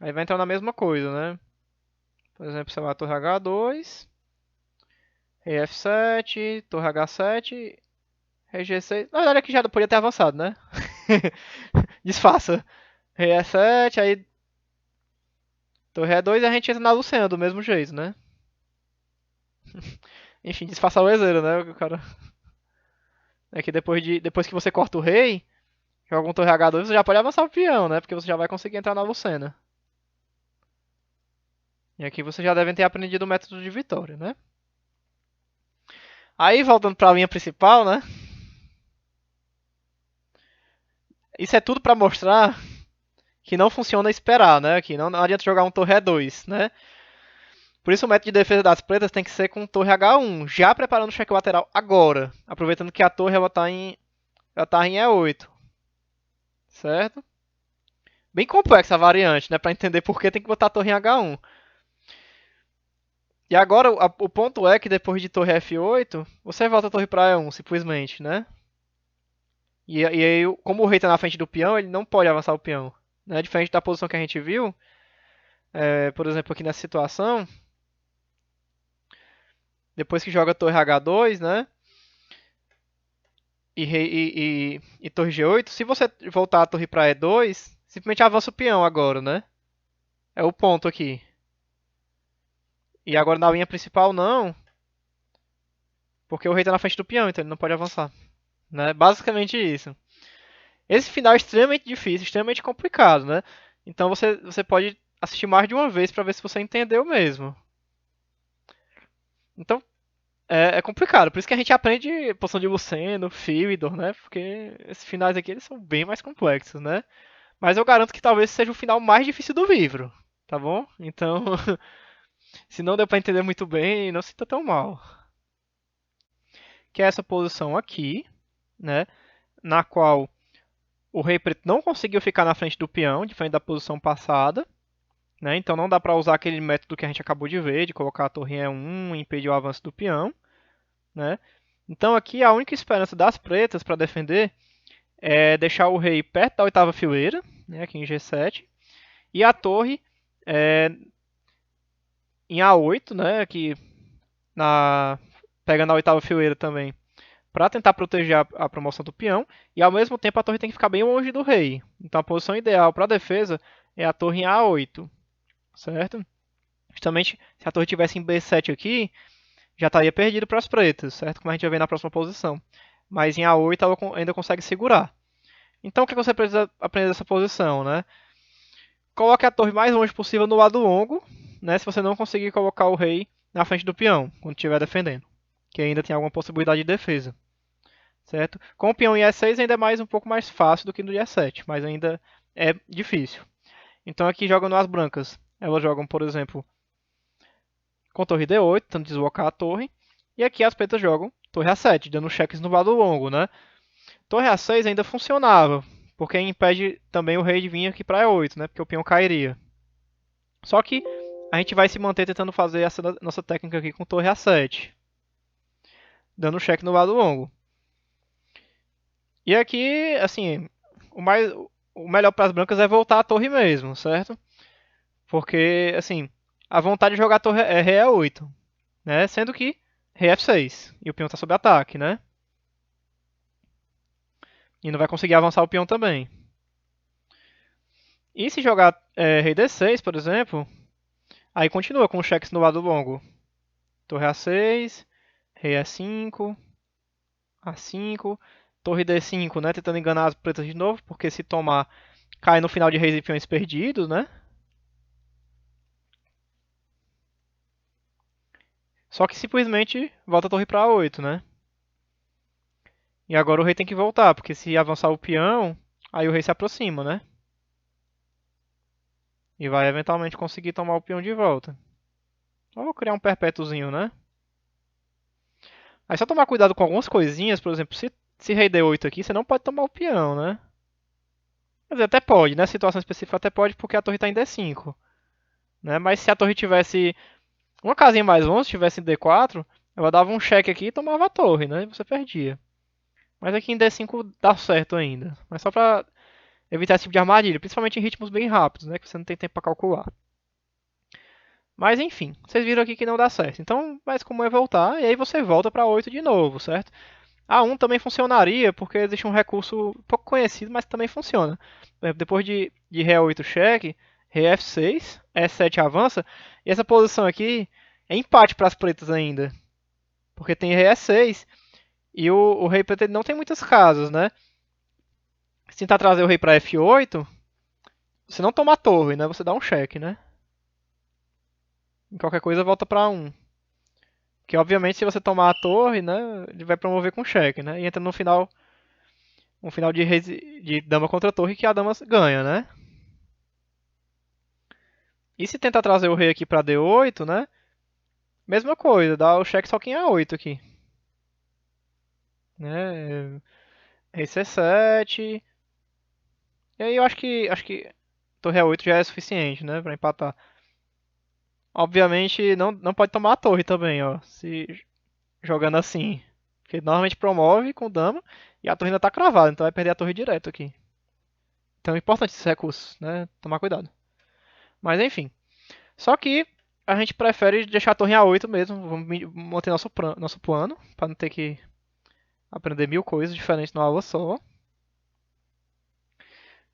Aí vai entrar na mesma coisa, né? Por exemplo, sei lá, torre H2, rei F7, torre H7, rei G6. Na verdade aqui já podia ter avançado, né? Disfarça. Rei E7, aí torre E2 e a gente entra na Lucena do mesmo jeito, né? Enfim, disfarçar o exero, né? O cara... É que depois que você corta o rei, joga um torre H2, você já pode avançar o peão, né? Porque você já vai conseguir entrar na Lucena. E aqui vocês já devem ter aprendido o método de vitória, né? Aí, voltando para a linha principal, né? Isso é tudo para mostrar que não funciona esperar, né? Que não adianta jogar um torre E2, né? Por isso o método de defesa das pretas tem que ser com torre H1, já preparando o cheque lateral agora, aproveitando que a torre ela tá em E8. certo? Bem complexa a variante, né? Para entender por que tem que botar a torre em H1. E agora o ponto é que depois de torre F8, você volta a torre para E1, simplesmente, né? E aí, como o rei está na frente do peão, ele não pode avançar o peão. Né? Diferente da posição que a gente viu, por exemplo, aqui nessa situação, depois que joga a torre H2, né? E torre G8, se você voltar a torre para E2, simplesmente avança o peão agora, né? É o ponto aqui. E agora na linha principal não, porque o rei está na frente do peão, então ele não pode avançar. Né? Basicamente isso. Esse final é extremamente difícil, extremamente complicado, né? Então você pode assistir mais de uma vez para ver se você entendeu mesmo. Então é complicado, por isso que a gente aprende posição de Luceno, Fyodor, né? Porque esses finais aqui eles são bem mais complexos, né? Mas eu garanto que talvez seja o final mais difícil do livro, tá bom? Então, se não deu para entender muito bem, não se sinta tão mal. Que é essa posição aqui, né? Na qual o rei preto não conseguiu ficar na frente do peão, diferente da posição passada. Né? Então não dá para usar aquele método que a gente acabou de ver, de colocar a torre em E1 e impedir o avanço do peão. Né? Então aqui a única esperança das pretas para defender é deixar o rei perto da oitava fileira, né? Aqui em G7, e a torre é, em A8, né? Aqui pegando a oitava fileira também, para tentar proteger a promoção do peão, e ao mesmo tempo a torre tem que ficar bem longe do rei. Então a posição ideal para a defesa é a torre em A8, certo? Justamente se a torre tivesse em B7 aqui, já estaria perdido para as pretas, certo? Como a gente vai ver na próxima posição. Mas em A8 ela ainda consegue segurar. Então o que você precisa aprender dessa posição, né? Coloque a torre mais longe possível no lado longo, né? Se você não conseguir colocar o rei na frente do peão, quando estiver defendendo. Que ainda tem alguma possibilidade de defesa. Certo? Com o peão em E6 ainda é um pouco mais fácil do que no E7, mas ainda é difícil. Então aqui jogam as brancas. Elas jogam, por exemplo, com torre D8, tentando deslocar a torre. E aqui as pretas jogam torre A7, dando cheques no lado longo, né? Torre A6 ainda funcionava, porque impede também o rei de vir aqui para E8, né? Porque o peão cairia. Só que a gente vai se manter tentando fazer essa nossa técnica aqui com torre A7, dando cheque no lado longo. E aqui, assim, o melhor para as brancas é voltar a torre mesmo, certo? Porque, assim, a vontade de jogar a torre é rei E8, né? Sendo que rei F6 e o peão está sob ataque, né? E não vai conseguir avançar o peão também. E se jogar rei D6, por exemplo, aí continua com os cheques no lado longo. Torre A6, rei E5, A5, torre D5, né? Tentando enganar as pretas de novo, porque se tomar, cai no final de reis e peões perdidos, né? Só que simplesmente volta a torre para A8, né? E agora o rei tem que voltar, porque se avançar o peão, aí o rei se aproxima, né? E vai eventualmente conseguir tomar o peão de volta. Só vou criar um perpétuozinho, né? Aí só tomar cuidado com algumas coisinhas, por exemplo, se rei D8 aqui, você não pode tomar o peão, né? Quer dizer, até pode, né? Situação específica até pode, porque a torre está em D5. Né? Mas se a torre tivesse uma casinha mais longe, tivesse em D4, ela dava um cheque aqui e tomava a torre, né? E você perdia. Mas aqui em D5 dá certo ainda. Mas só pra evitar esse tipo de armadilha, principalmente em ritmos bem rápidos, né? Que você não tem tempo para calcular. Mas enfim, vocês viram aqui que não dá certo. Então, mais comum é voltar, e aí você volta para 8 de novo, certo? A1 também funcionaria, porque existe um recurso pouco conhecido, mas também funciona. Depois de ré 8 cheque, rei F6, E7 avança, e essa posição aqui é empate para as pretas ainda. Porque tem rei E6, e o rei preto não tem muitas casas, né? Se tentar trazer o rei para F8, você não toma a torre, né? Você dá um cheque, né? E qualquer coisa volta para 1. Que obviamente se você tomar a torre, né, ele vai promover com cheque, né? E entra no final um final de dama contra torre que a dama ganha, né? E se tentar trazer o rei aqui para D8, né? Mesma coisa, dá o cheque só que em A8 aqui. Né? Rei C7. E aí eu acho que torre A8 já é suficiente, né, pra empatar. Obviamente não pode tomar a torre também, ó, se jogando assim. Porque normalmente promove com dama e a torre ainda tá cravada, então vai perder a torre direto aqui. Então é importante esses recursos, né, tomar cuidado. Mas enfim. Só que a gente prefere deixar a torre em A8 mesmo, vamos manter nosso plano, pra não ter que aprender mil coisas diferentes numa aula só.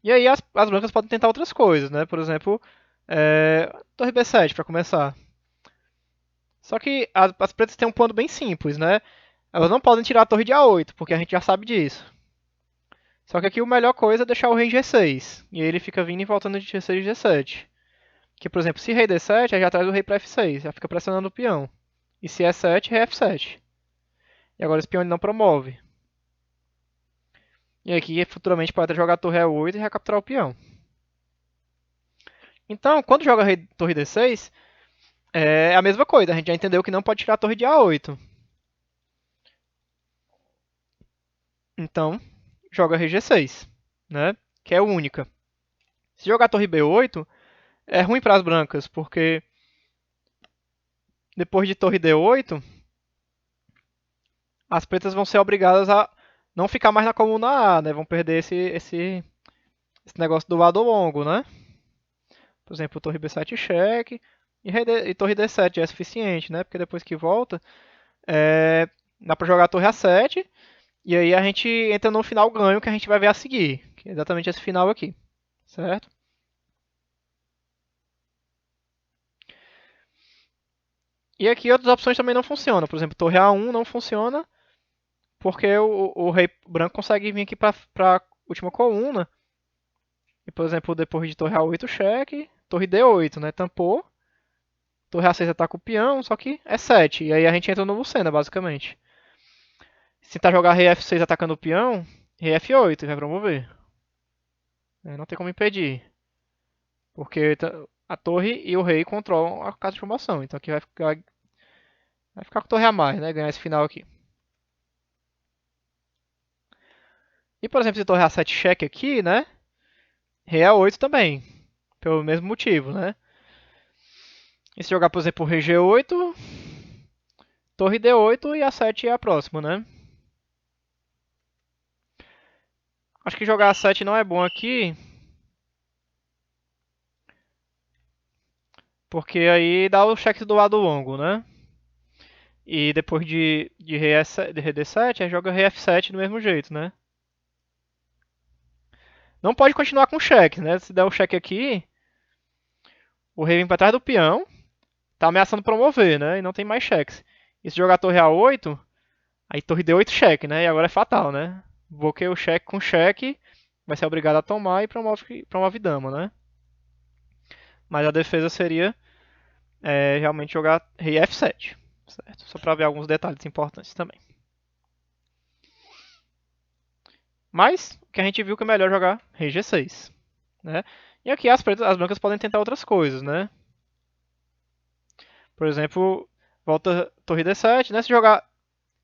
E aí as brancas podem tentar outras coisas, né? Por exemplo, torre B7 para começar. Só que as pretas têm um plano bem simples, né? Elas não podem tirar a torre de A8, porque a gente já sabe disso. Só que aqui a melhor coisa é deixar o rei em G6. E aí ele fica vindo e voltando de G6 e G7. Que, por exemplo, se rei D7, aí já traz o rei para F6, já fica pressionando o peão. E se E7, rei F7. E agora esse peão ele não promove. E aqui futuramente pode até jogar a torre E8 e recapturar o peão. Então, quando joga rei torre D6, é a mesma coisa. A gente já entendeu que não pode tirar a torre de A8. Então, joga rei G6, né? Que é única. Se jogar torre B8, é ruim para as brancas, porque depois de torre D8, as pretas vão ser obrigadas a não ficar mais na coluna A, né? Vão perder esse negócio do lado longo, né? Por exemplo, torre B7 cheque e torre D7 é suficiente, né? Porque depois que volta, dá para jogar a torre A7 e aí a gente entra no final ganho que a gente vai ver a seguir, que é exatamente esse final aqui, certo? E aqui outras opções também não funcionam. Por exemplo, torre A1 não funciona porque o rei branco consegue vir aqui para a última coluna. E, por exemplo, depois de torre A8 cheque, torre D8, né? Tampou. Torre A6 ataca o peão, só que é 7. E aí a gente entra no Lucena, basicamente. Se tentar jogar rei F6 atacando o peão, rei F8 vai promover. Não tem como impedir. Porque a torre e o rei controlam a casa de formação. Então aqui vai ficar com torre a mais, né? Ganhar esse final aqui. E, por exemplo, se torre A7 cheque aqui, né? Rei A8 também. Pelo mesmo motivo, né? E se jogar, por exemplo, rei G8, torre D8 e A7 é a próxima, né? Acho que jogar A7 não é bom aqui, porque aí dá o cheque do lado longo, né? E depois de rei D7, aí joga rei F7 do mesmo jeito, né? Não pode continuar com cheque, né? Se der o cheque aqui, o rei vem para trás do peão, tá ameaçando promover, né? E não tem mais cheques. E se jogar torre A8, aí torre D8 cheque, né? E agora é fatal, né? Bloqueia o cheque com cheque, vai ser obrigado a tomar e promove dama, né? Mas a defesa seria realmente jogar rei F7, certo? Só para ver alguns detalhes importantes também. Mas o que a gente viu que é melhor jogar rei G6, né? E aqui as brancas podem tentar outras coisas, né? Por exemplo, volta torre D7, né? Se jogar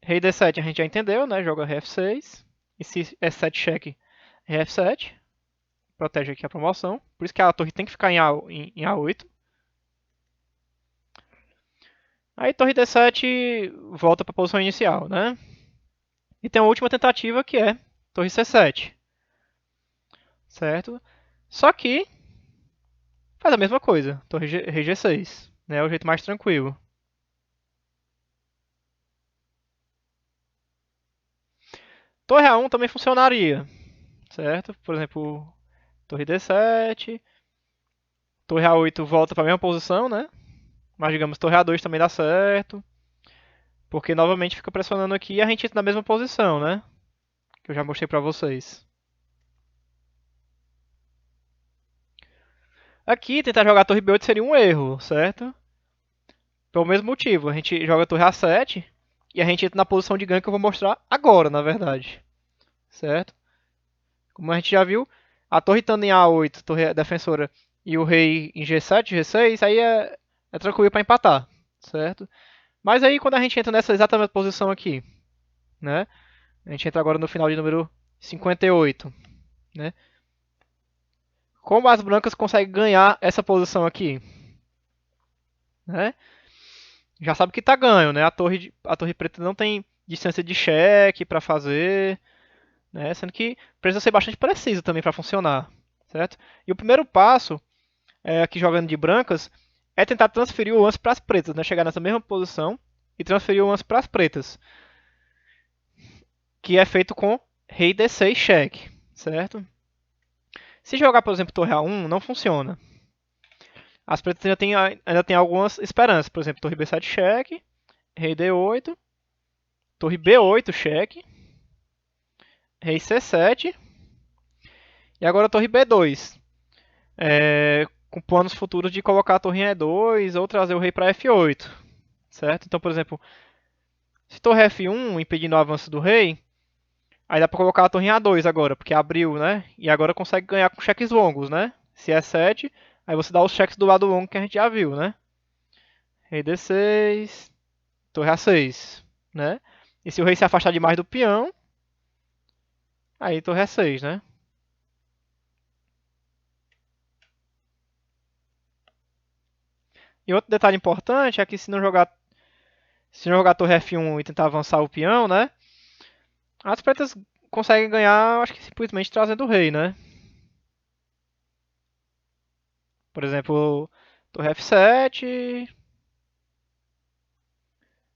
rei D7 a gente já entendeu, né? Joga rei F6. E se E7 cheque, rei F7. Protege aqui a promoção. Por isso que a torre tem que ficar em A8. Aí torre D7 volta para a posição inicial, né? E tem a última tentativa que é torre C7. Certo? Só que faz a mesma coisa, torre rei G6. Né? É o jeito mais tranquilo. Torre A1 também funcionaria, certo? Por exemplo, torre D7, torre A8 volta para a mesma posição, né? Mas digamos, torre A2 também dá certo. Porque novamente fica pressionando aqui e a gente entra na mesma posição, né? Que eu já mostrei para vocês. Aqui, tentar jogar a torre B8 seria um erro, certo? Pelo mesmo motivo, a gente joga a torre A7 e a gente entra na posição de ganho que eu vou mostrar agora, na verdade. Certo? Como a gente já viu, a torre estando em A8, torre defensora, e o rei em G7, G6, aí é tranquilo para empatar, certo? Mas aí quando a gente entra nessa exatamente posição aqui, né? A gente entra agora no final de número 58, né? como as brancas conseguem ganhar essa posição aqui? Né? Já sabe que tá ganho, né? A torre preta não tem distância de cheque para fazer, né? Sendo que precisa ser bastante preciso também para funcionar, certo? E o primeiro passo, aqui jogando de brancas, é tentar transferir o lance para as pretas, né? Chegar nessa mesma posição e transferir o lance para as pretas, que é feito com rei D6 cheque, certo? Se jogar, por exemplo, torre A1, não funciona. As pretas ainda tem algumas esperanças, por exemplo, torre B7 cheque, rei D8, torre B8 cheque, rei C7 e agora torre B2. Com planos futuros de colocar a torre em E2 ou trazer o rei para F8, certo? Então, por exemplo, se torre F1 impedindo o avanço do rei, aí dá para colocar a torre em A2 agora, porque abriu, né? E agora consegue ganhar com cheques longos, né? Se é 7, aí você dá os cheques do lado longo que a gente já viu, né? Rei D6, torre A6, né? E se o rei se afastar demais do peão, aí torre A6, né? E outro detalhe importante é que se não jogar torre F1 e tentar avançar o peão, né? As pretas conseguem ganhar, acho que simplesmente trazendo o rei, né? Por exemplo, torre F7,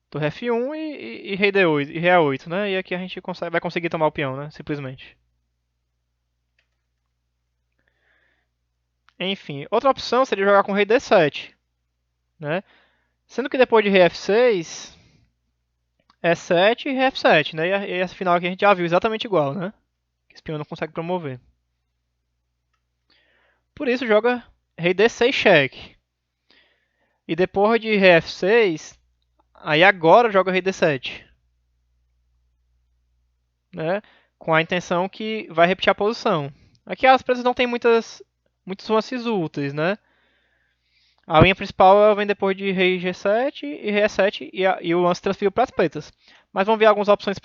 torre F1 e rei D8, e rei A8, né? E aqui a gente vai conseguir tomar o peão, né? Simplesmente. Enfim, outra opção seria jogar com rei D7, né? Sendo que depois de rei F6, E7 e rei F7, né? E essa final aqui a gente já viu exatamente igual, né? Esse peão não consegue promover. Por isso joga rei D6 cheque. E depois de rei F6, aí agora joga rei D7. Né? Com a intenção que vai repetir a posição. Aqui as presas não tem muitos lances úteis, né? A linha principal vem depois de rei G7 e rei E7 e o lance transferido para as pretas. Mas vamos ver algumas opções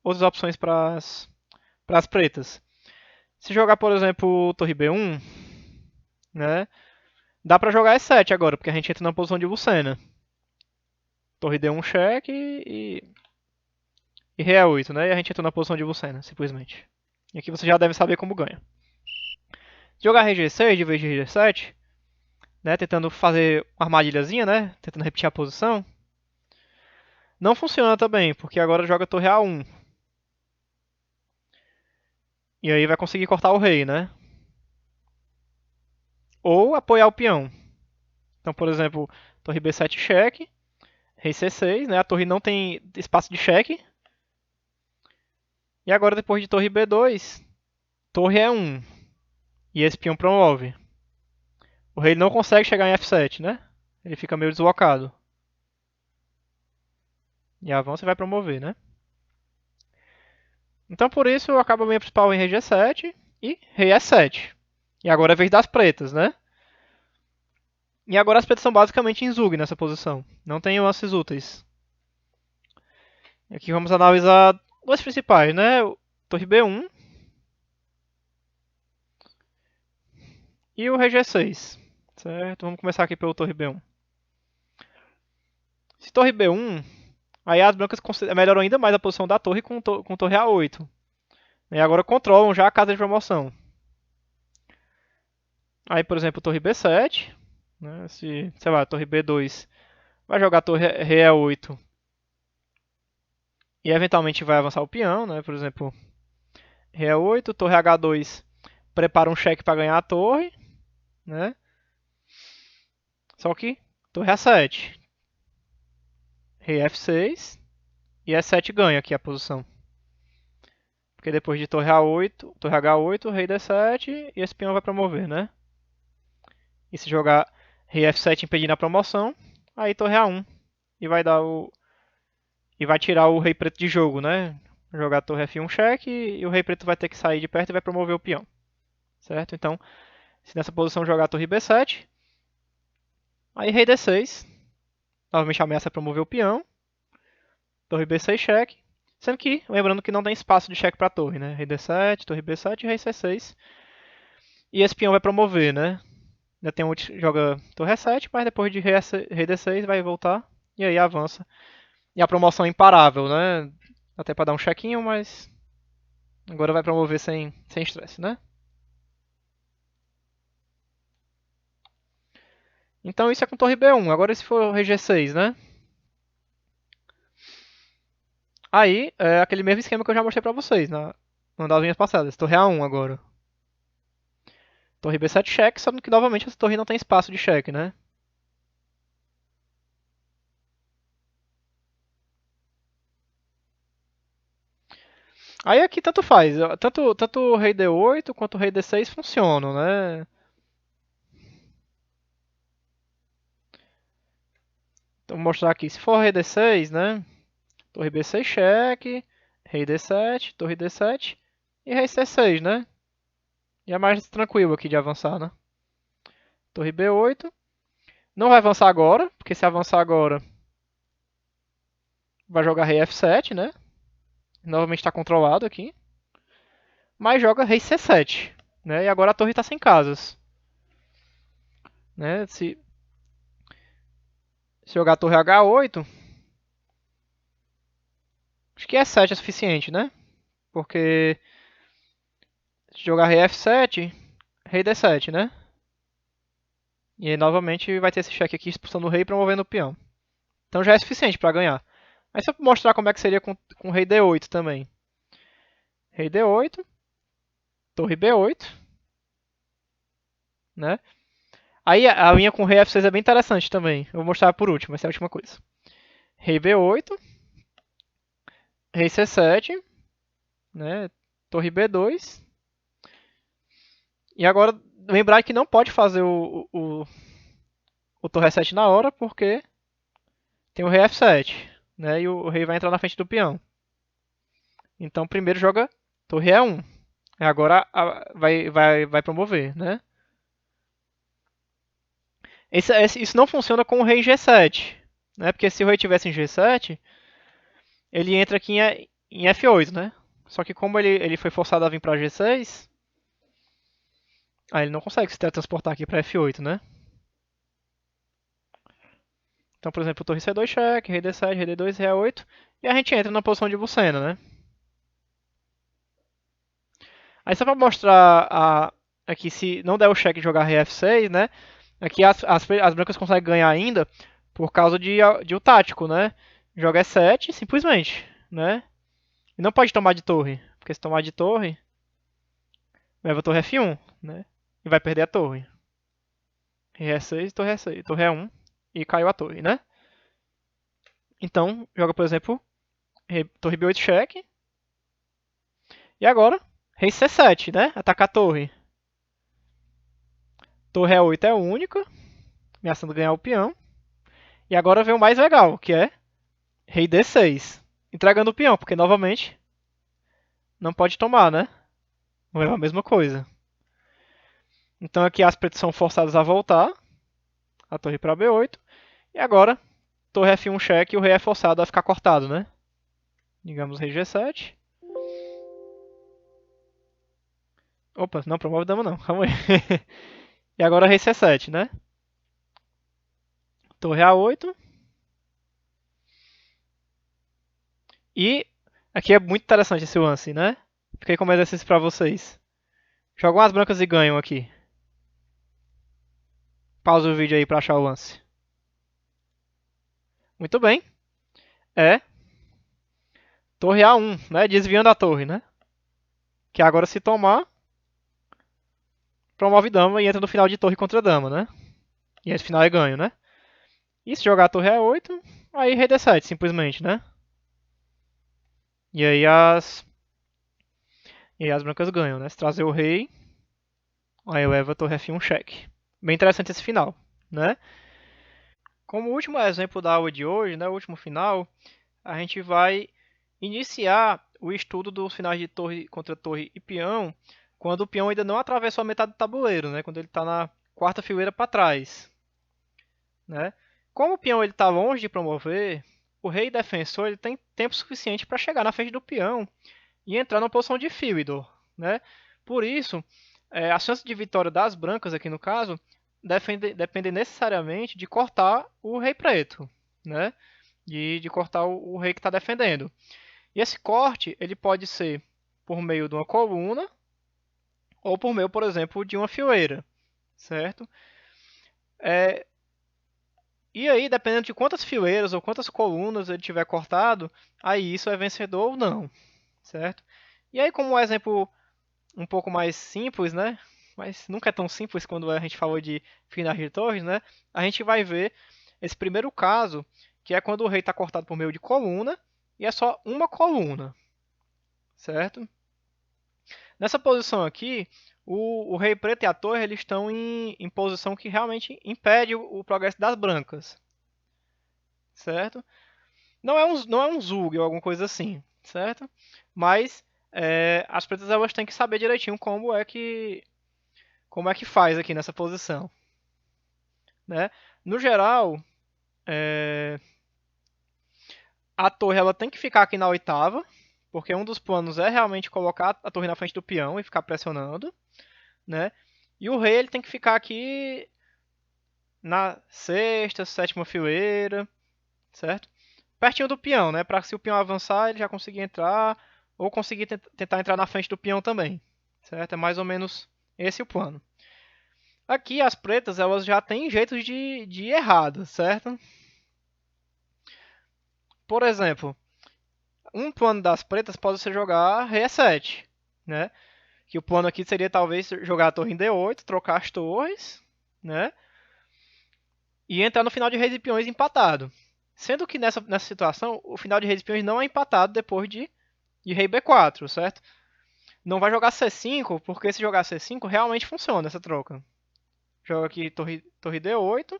outras opções para as pretas. Se jogar, por exemplo, torre B1, né? Dá para jogar E7 agora, porque a gente entra na posição de Lucena. Torre D1 cheque e rei E8, né? E a gente entra na posição de Lucena, simplesmente. E aqui você já deve saber como ganha. Se jogar rei G6 de vez de rei G7, né? Tentando fazer uma armadilhazinha, né? Tentando repetir a posição. Não funciona também, porque agora joga torre A1. E aí vai conseguir cortar o rei, né? Ou apoiar o peão. Então, por exemplo, torre B7 cheque, rei C6, né? A torre não tem espaço de cheque. E agora depois de torre B2, torre E1. E esse peão promove. O rei não consegue chegar em F7, né? Ele fica meio deslocado. E avança e vai promover, né? Então por isso acaba a linha principal em rei G7 e rei E7. E agora é a vez das pretas, né? E agora as pretas são basicamente em Zug nessa posição. Não tem lances úteis. E aqui vamos analisar dois principais, né? Torre B1 e o rei G6. Certo? Vamos começar aqui pelo torre B1. Se torre B1, aí as brancas melhoram ainda mais a posição da torre com torre A8. E agora controlam já a casa de promoção. Aí, por exemplo, torre B7. Né? Se, sei lá, torre B2 vai jogar torre rei E8 e eventualmente vai avançar o peão, né? Por exemplo, rei E8, torre H2 prepara um cheque para ganhar a torre, né? Só que torre A7, rei F6 e E7 ganha aqui a posição. Porque depois de torre A8, torre H8, rei D7 e esse peão vai promover, né? E se jogar rei F7 impedindo a promoção, aí torre A1 e vai dar o e vai tirar o rei preto de jogo, né? Jogar torre F1 cheque e o rei preto vai ter que sair de perto e vai promover o peão. Certo? Então, se nessa posição jogar torre B7, aí rei D6, novamente ameaça promover o peão, torre B6 cheque, sendo que, lembrando que não tem espaço de cheque para torre, né? Rei D7, torre B7 e rei C6. E esse peão vai promover, né? Ainda tem joga torre E7, mas depois de rei D6 vai voltar. E aí avança. E a promoção é imparável, né? Até pra dar um chequinho, mas agora vai promover sem estresse, né? Então isso é com torre B1. Agora se for rei G6, né? Aí é aquele mesmo esquema que eu já mostrei pra vocês numa das linhas passadas. Torre A1 agora. Torre B7 cheque, só que novamente essa torre não tem espaço de cheque, né? Aí aqui tanto faz. Tanto o rei D8 quanto o rei D6 funcionam, né? Então vou mostrar aqui. Se for rei D6, né? Torre B6 cheque, rei D7, torre D7 e rei C6, né? E é mais tranquilo aqui de avançar, né? Torre B8. Não vai avançar agora, porque se avançar agora vai jogar rei F7, né? Novamente está controlado aqui. Mas joga rei C7, né? E agora a torre está sem casas, né? Se jogar a torre H8, acho que E7 é suficiente, né? Porque se jogar rei F7, rei D7, né? E aí novamente vai ter esse cheque aqui expulsando o rei e promovendo o peão. Então já é suficiente para ganhar. Aí se eu mostrar como é que seria com rei D8 também. Rei D8, torre B8, né? Aí a linha com rei F6 é bem interessante também. Eu vou mostrar por último, essa é a última coisa. Rei B8, rei C7, né? Torre B2. E agora lembrar que não pode fazer o torre E7 na hora, porque tem o rei F7, né? E o rei vai entrar na frente do peão. Então primeiro joga torre E1. Agora vai promover, né? Isso não funciona com o rei G7, né? Porque se o rei tivesse em G7, ele entra aqui em F8, né? Só que como ele foi forçado a vir para G6, aí ele não consegue se teletransportar aqui para F8, né? Então, por exemplo, torre C2 cheque, rei D7, rei D2, rei A8, e a gente entra na posição de Lucena, né? Aí só para mostrar aqui se não der o cheque de jogar rei F6, né? Aqui as brancas conseguem ganhar ainda por causa de o tático, né? Joga E7 simplesmente, né? E não pode tomar de torre, porque se tomar de torre, leva a torre F1, né? E vai perder a torre. Rei E6, torre E6, torre E1 e caiu a torre, né? Então, joga, por exemplo, torre B8 cheque. E agora, rei C7, né? Atacar a torre. Torre E8 é única, ameaçando ganhar o peão. E agora vem o mais legal, que é rei D6. Entregando o peão, porque novamente não pode tomar, né? Não é a mesma coisa. Então aqui as pretas são forçadas a voltar. A torre para B8. E agora, torre F1 cheque e o rei é forçado a ficar cortado, né? Digamos rei G7. Opa, não promove dama não, calma aí. E agora rei C7, né? Torre A8. E aqui é muito interessante esse lance, né? Fiquei como exercício para vocês. Jogam as brancas e ganham aqui. Pausa o vídeo aí para achar o lance. Muito bem. É torre A1, né? Desviando a torre, né? Que agora se tomar, promove dama e entra no final de torre contra dama, né? E esse final é ganho, né? E se jogar a torre E8, aí rei D7, simplesmente, né? E aí as brancas ganham, né? Se trazer o rei, aí leva a torre F1 cheque. Bem interessante esse final, né? Como último exemplo da aula de hoje, né, o último final, a gente vai iniciar o estudo dos finais de torre contra torre e peão, quando o peão ainda não atravessou a metade do tabuleiro, né, quando ele está na quarta fileira para trás. Né? Como o peão está longe de promover, o rei defensor ele tem tempo suficiente para chegar na frente do peão e entrar na posição de Philidor. Né? Por isso, a chance de vitória das brancas, aqui no caso, depende necessariamente de cortar o rei preto, né? De cortar o rei que está defendendo. E esse corte ele pode ser por meio de uma coluna ou por meio, por exemplo, de uma fileira, certo? E aí, dependendo de quantas fileiras ou quantas colunas ele tiver cortado, aí isso é vencedor ou não, certo? E aí, como um exemplo um pouco mais simples, né? Mas nunca é tão simples quando a gente falou de finais de torres, né? A gente vai ver esse primeiro caso, que é quando o rei está cortado por meio de coluna e é só uma coluna, certo? Nessa posição aqui, o rei preto e a torre eles estão em posição que realmente impede o progresso das brancas, certo? Não é um Zug ou alguma coisa assim, certo? Mas as pretas elas têm que saber direitinho como é que faz aqui nessa posição, né? No geral, a torre ela tem que ficar aqui na oitava, porque um dos planos é realmente colocar a torre na frente do peão e ficar pressionando, né? E o rei ele tem que ficar aqui na sexta, sétima fileira, certo? Pertinho do peão, né? Para se o peão avançar, ele já conseguir entrar ou conseguir tentar entrar na frente do peão também, certo? É mais ou menos esse o plano. Aqui as pretas elas já têm jeitos de ir errado, certo? Por exemplo, um plano das pretas pode ser jogar rei E7, né? Que o plano aqui seria talvez jogar a torre em D8, trocar as torres, né? E entrar no final de reis e peões empatado. Sendo que nessa situação, o final de reis e peões não é empatado depois de rei B4, certo? Não vai jogar C5, porque se jogar C5 realmente funciona essa troca. Joga aqui torre D8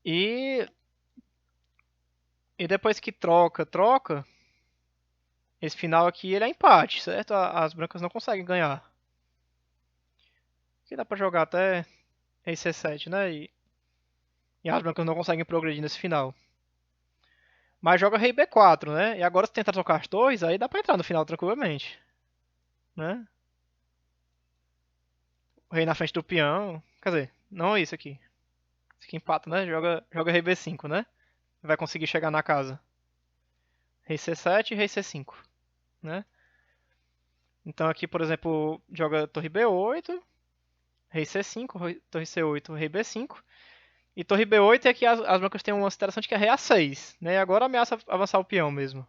e, e depois que troca, esse final aqui ele é empate, certo? As brancas não conseguem ganhar. Aqui dá pra jogar até rei C7, né? E as brancas não conseguem progredir nesse final. Mas joga rei B4, né? E agora se tentar trocar as torres, aí dá pra entrar no final tranquilamente, né? O rei na frente do peão. Quer dizer, não é isso aqui. Isso aqui empata, né? Joga rei B5, né? Vai conseguir chegar na casa. Rei C7 e rei C5, né? Então aqui, por exemplo, joga torre B8, rei C5, torre C8, rei B5. E torre B8 e aqui as brancas têm uma alteração que é rei A6, né? E agora ameaça avançar o peão mesmo.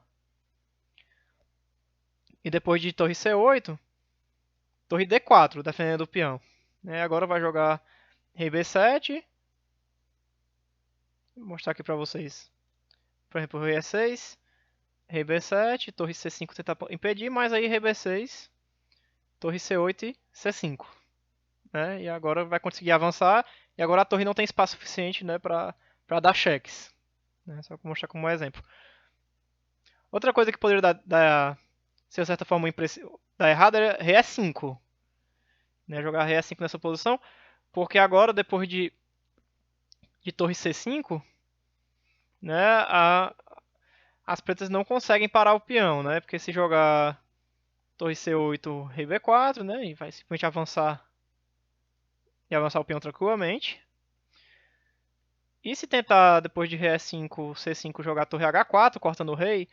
E depois de torre C8, torre D4, defendendo o peão. Né? Agora vai jogar rei B7. Vou mostrar aqui pra vocês. Por exemplo, rei E6, rei B7, torre C5 tentar impedir, mas aí rei B6, torre C8 e C5. Né? E agora vai conseguir avançar. E agora a torre não tem espaço suficiente, né, para dar cheques. Né? Só para mostrar como um exemplo. Outra coisa que poderia ser de certa forma dar errado é rei E5. Né? Jogar rei E5 nessa posição. Porque agora, depois de torre C5, né, as pretas não conseguem parar o peão. Né? Porque se jogar torre C8, rei B4, né, e vai simplesmente avançar o peão tranquilamente. E se tentar, depois de rei E5, C5, jogar torre H4, cortando o rei,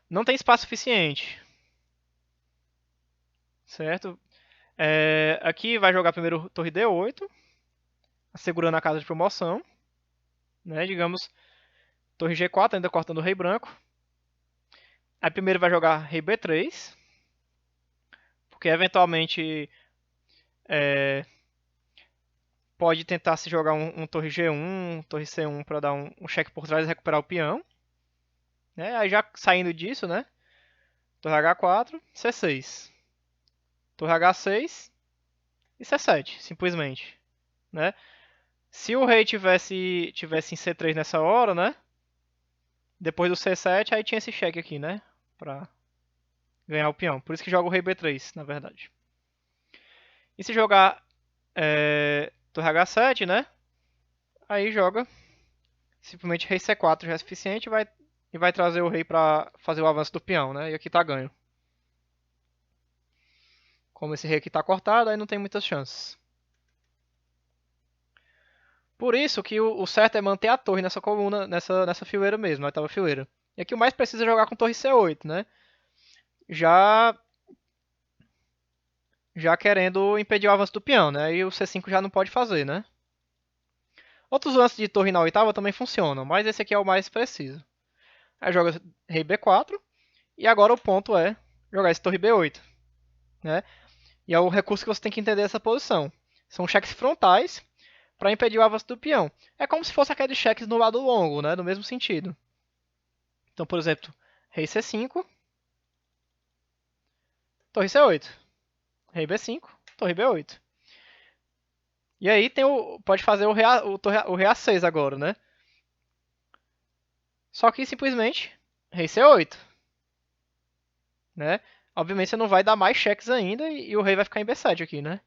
não tem espaço suficiente. Certo? Aqui vai jogar primeiro torre D8, assegurando a casa de promoção. Né? Digamos, torre G4, ainda cortando o rei branco. Aí primeiro vai jogar rei B3, porque eventualmente pode tentar se jogar um torre G1, torre C1 para dar um cheque por trás e recuperar o peão. Né? Aí já saindo disso, né? Torre H4, C6. Torre H6 e C7, simplesmente. Né? Se o rei tivesse em C3 nessa hora, né? Depois do C7, aí tinha esse cheque aqui, né? Pra ganhar o peão. Por isso que joga o rei B3, na verdade. E se jogar torre H7, né? Aí joga simplesmente rei C4 já é suficiente e vai trazer o rei pra fazer o avanço do peão, né? E aqui tá ganho. Como esse rei aqui está cortado, aí não tem muitas chances. Por isso que o certo é manter a torre nessa coluna, nessa fileira mesmo, na oitava fileira. E aqui o mais precisa é jogar com torre C8, né? Já querendo impedir o avanço do peão, né? E o C5 já não pode fazer, né? Outros lances de torre na oitava também funcionam, mas esse aqui é o mais preciso. Aí joga rei B4, e agora o ponto é jogar esse torre B8, né? E é o recurso que você tem que entender essa posição. São cheques frontais para impedir o avanço do peão. É como se fosse aqueles cheques no lado longo, né? No mesmo sentido. Então, por exemplo, rei C5, torre C8, rei B5, torre B8. E aí pode fazer o rei A6 agora, né? Só que simplesmente rei C8, né? Obviamente você não vai dar mais cheques ainda e o rei vai ficar em B7 aqui, né?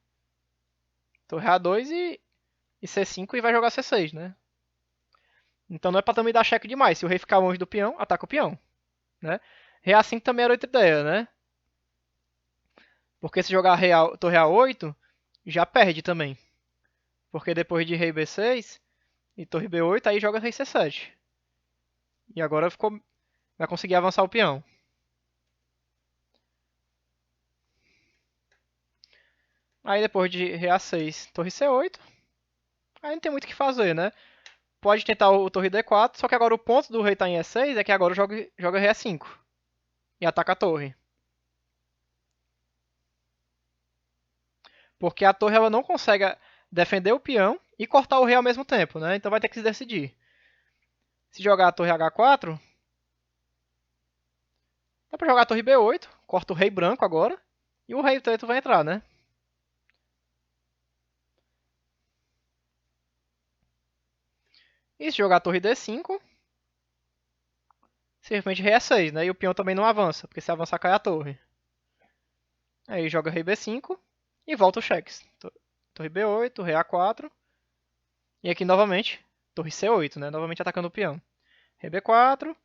Torre A2 e C5 e vai jogar C6, né? Então não é pra também dar cheque demais. Se o rei ficar longe do peão, ataca o peão, né? Rei A5 também era outra ideia, né? Porque se jogar torre A8, já perde também. Porque depois de rei B6 e torre B8, aí joga rei C7. E agora vai conseguir avançar o peão. Aí depois de rei A6, torre C8, aí não tem muito o que fazer, né? Pode tentar o torre D4, só que agora o ponto do rei tá em E6 é que agora joga rei A5 e ataca a torre. Porque a torre ela não consegue defender o peão e cortar o rei ao mesmo tempo, né? Então vai ter que se decidir. Se jogar a torre H4, dá pra jogar a torre B8, corta o rei branco agora, e o rei preto vai entrar, né? E se jogar a torre D5, simplesmente rei E6, né? E o peão também não avança, porque se avançar cai a torre. Aí joga rei B5 e volta o cheques. Torre B8, rei A4. E aqui novamente, torre C8, né? Novamente atacando o peão. Rei B4.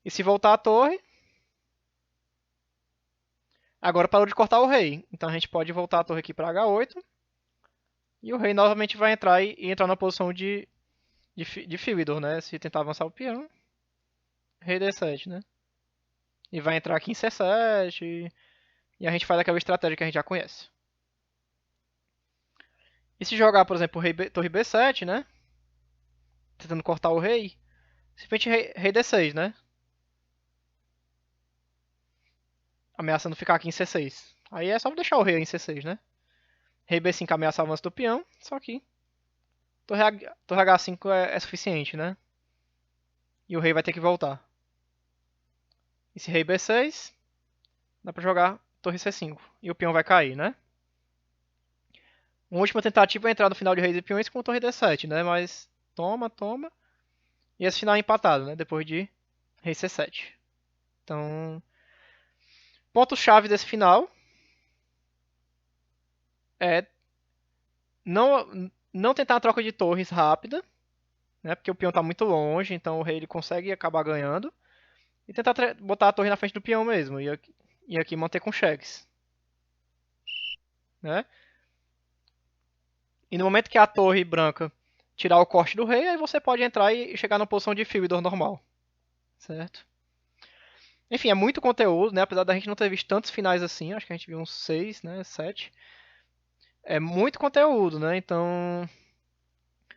E se voltar a torre, agora parou de cortar o rei. Então a gente pode voltar a torre aqui para H8. E o rei novamente vai entrar e entrar na posição de Fillidor, né? Se tentar avançar o peão. Rei D7, né? E vai entrar aqui em C7. E a gente faz aquela estratégia que a gente já conhece. E se jogar, por exemplo, torre B7, né? Tentando cortar o rei. Simplesmente rei D6, né? Ameaçando ficar aqui em C6. Aí é só deixar o rei em C6, né? Rei B5 ameaça o avanço do peão. Só que torre H5 é suficiente, né? E o rei vai ter que voltar. E se rei B6, dá pra jogar torre C5. E o peão vai cair, né? Uma última tentativa é entrar no final de reis e peões com torre D7, né? Mas toma. E esse final é empatado, né? Depois de rei C7. Então, ponto-chave desse final é não tentar a troca de torres rápida, né? Porque o peão está muito longe, então o rei ele consegue acabar ganhando. E tentar botar a torre na frente do peão mesmo. E aqui manter com cheques. Né? E no momento que a torre branca tirar o corte do rei, aí você pode entrar e chegar na posição de Fillidor normal. Certo? Enfim, é muito conteúdo, né? Apesar da gente não ter visto tantos finais assim, acho que a gente viu uns 6, né? 7. É muito conteúdo, né? Então,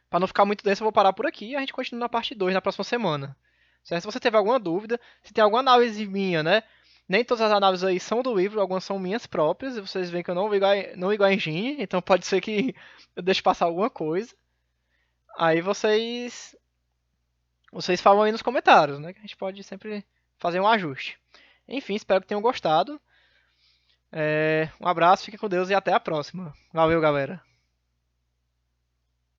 para não ficar muito denso, eu vou parar por aqui e a gente continua na parte 2 na próxima semana. Certo? Se você teve alguma dúvida, se tem alguma análise minha, né? Nem todas as análises aí são do livro, algumas são minhas próprias. E vocês veem que eu não ligo a engine, então pode ser que eu deixe passar alguma coisa. Aí vocês falam aí nos comentários, né? Que a gente pode sempre fazer um ajuste. Enfim, espero que tenham gostado. Um abraço, fiquem com Deus e até a próxima. Valeu, galera.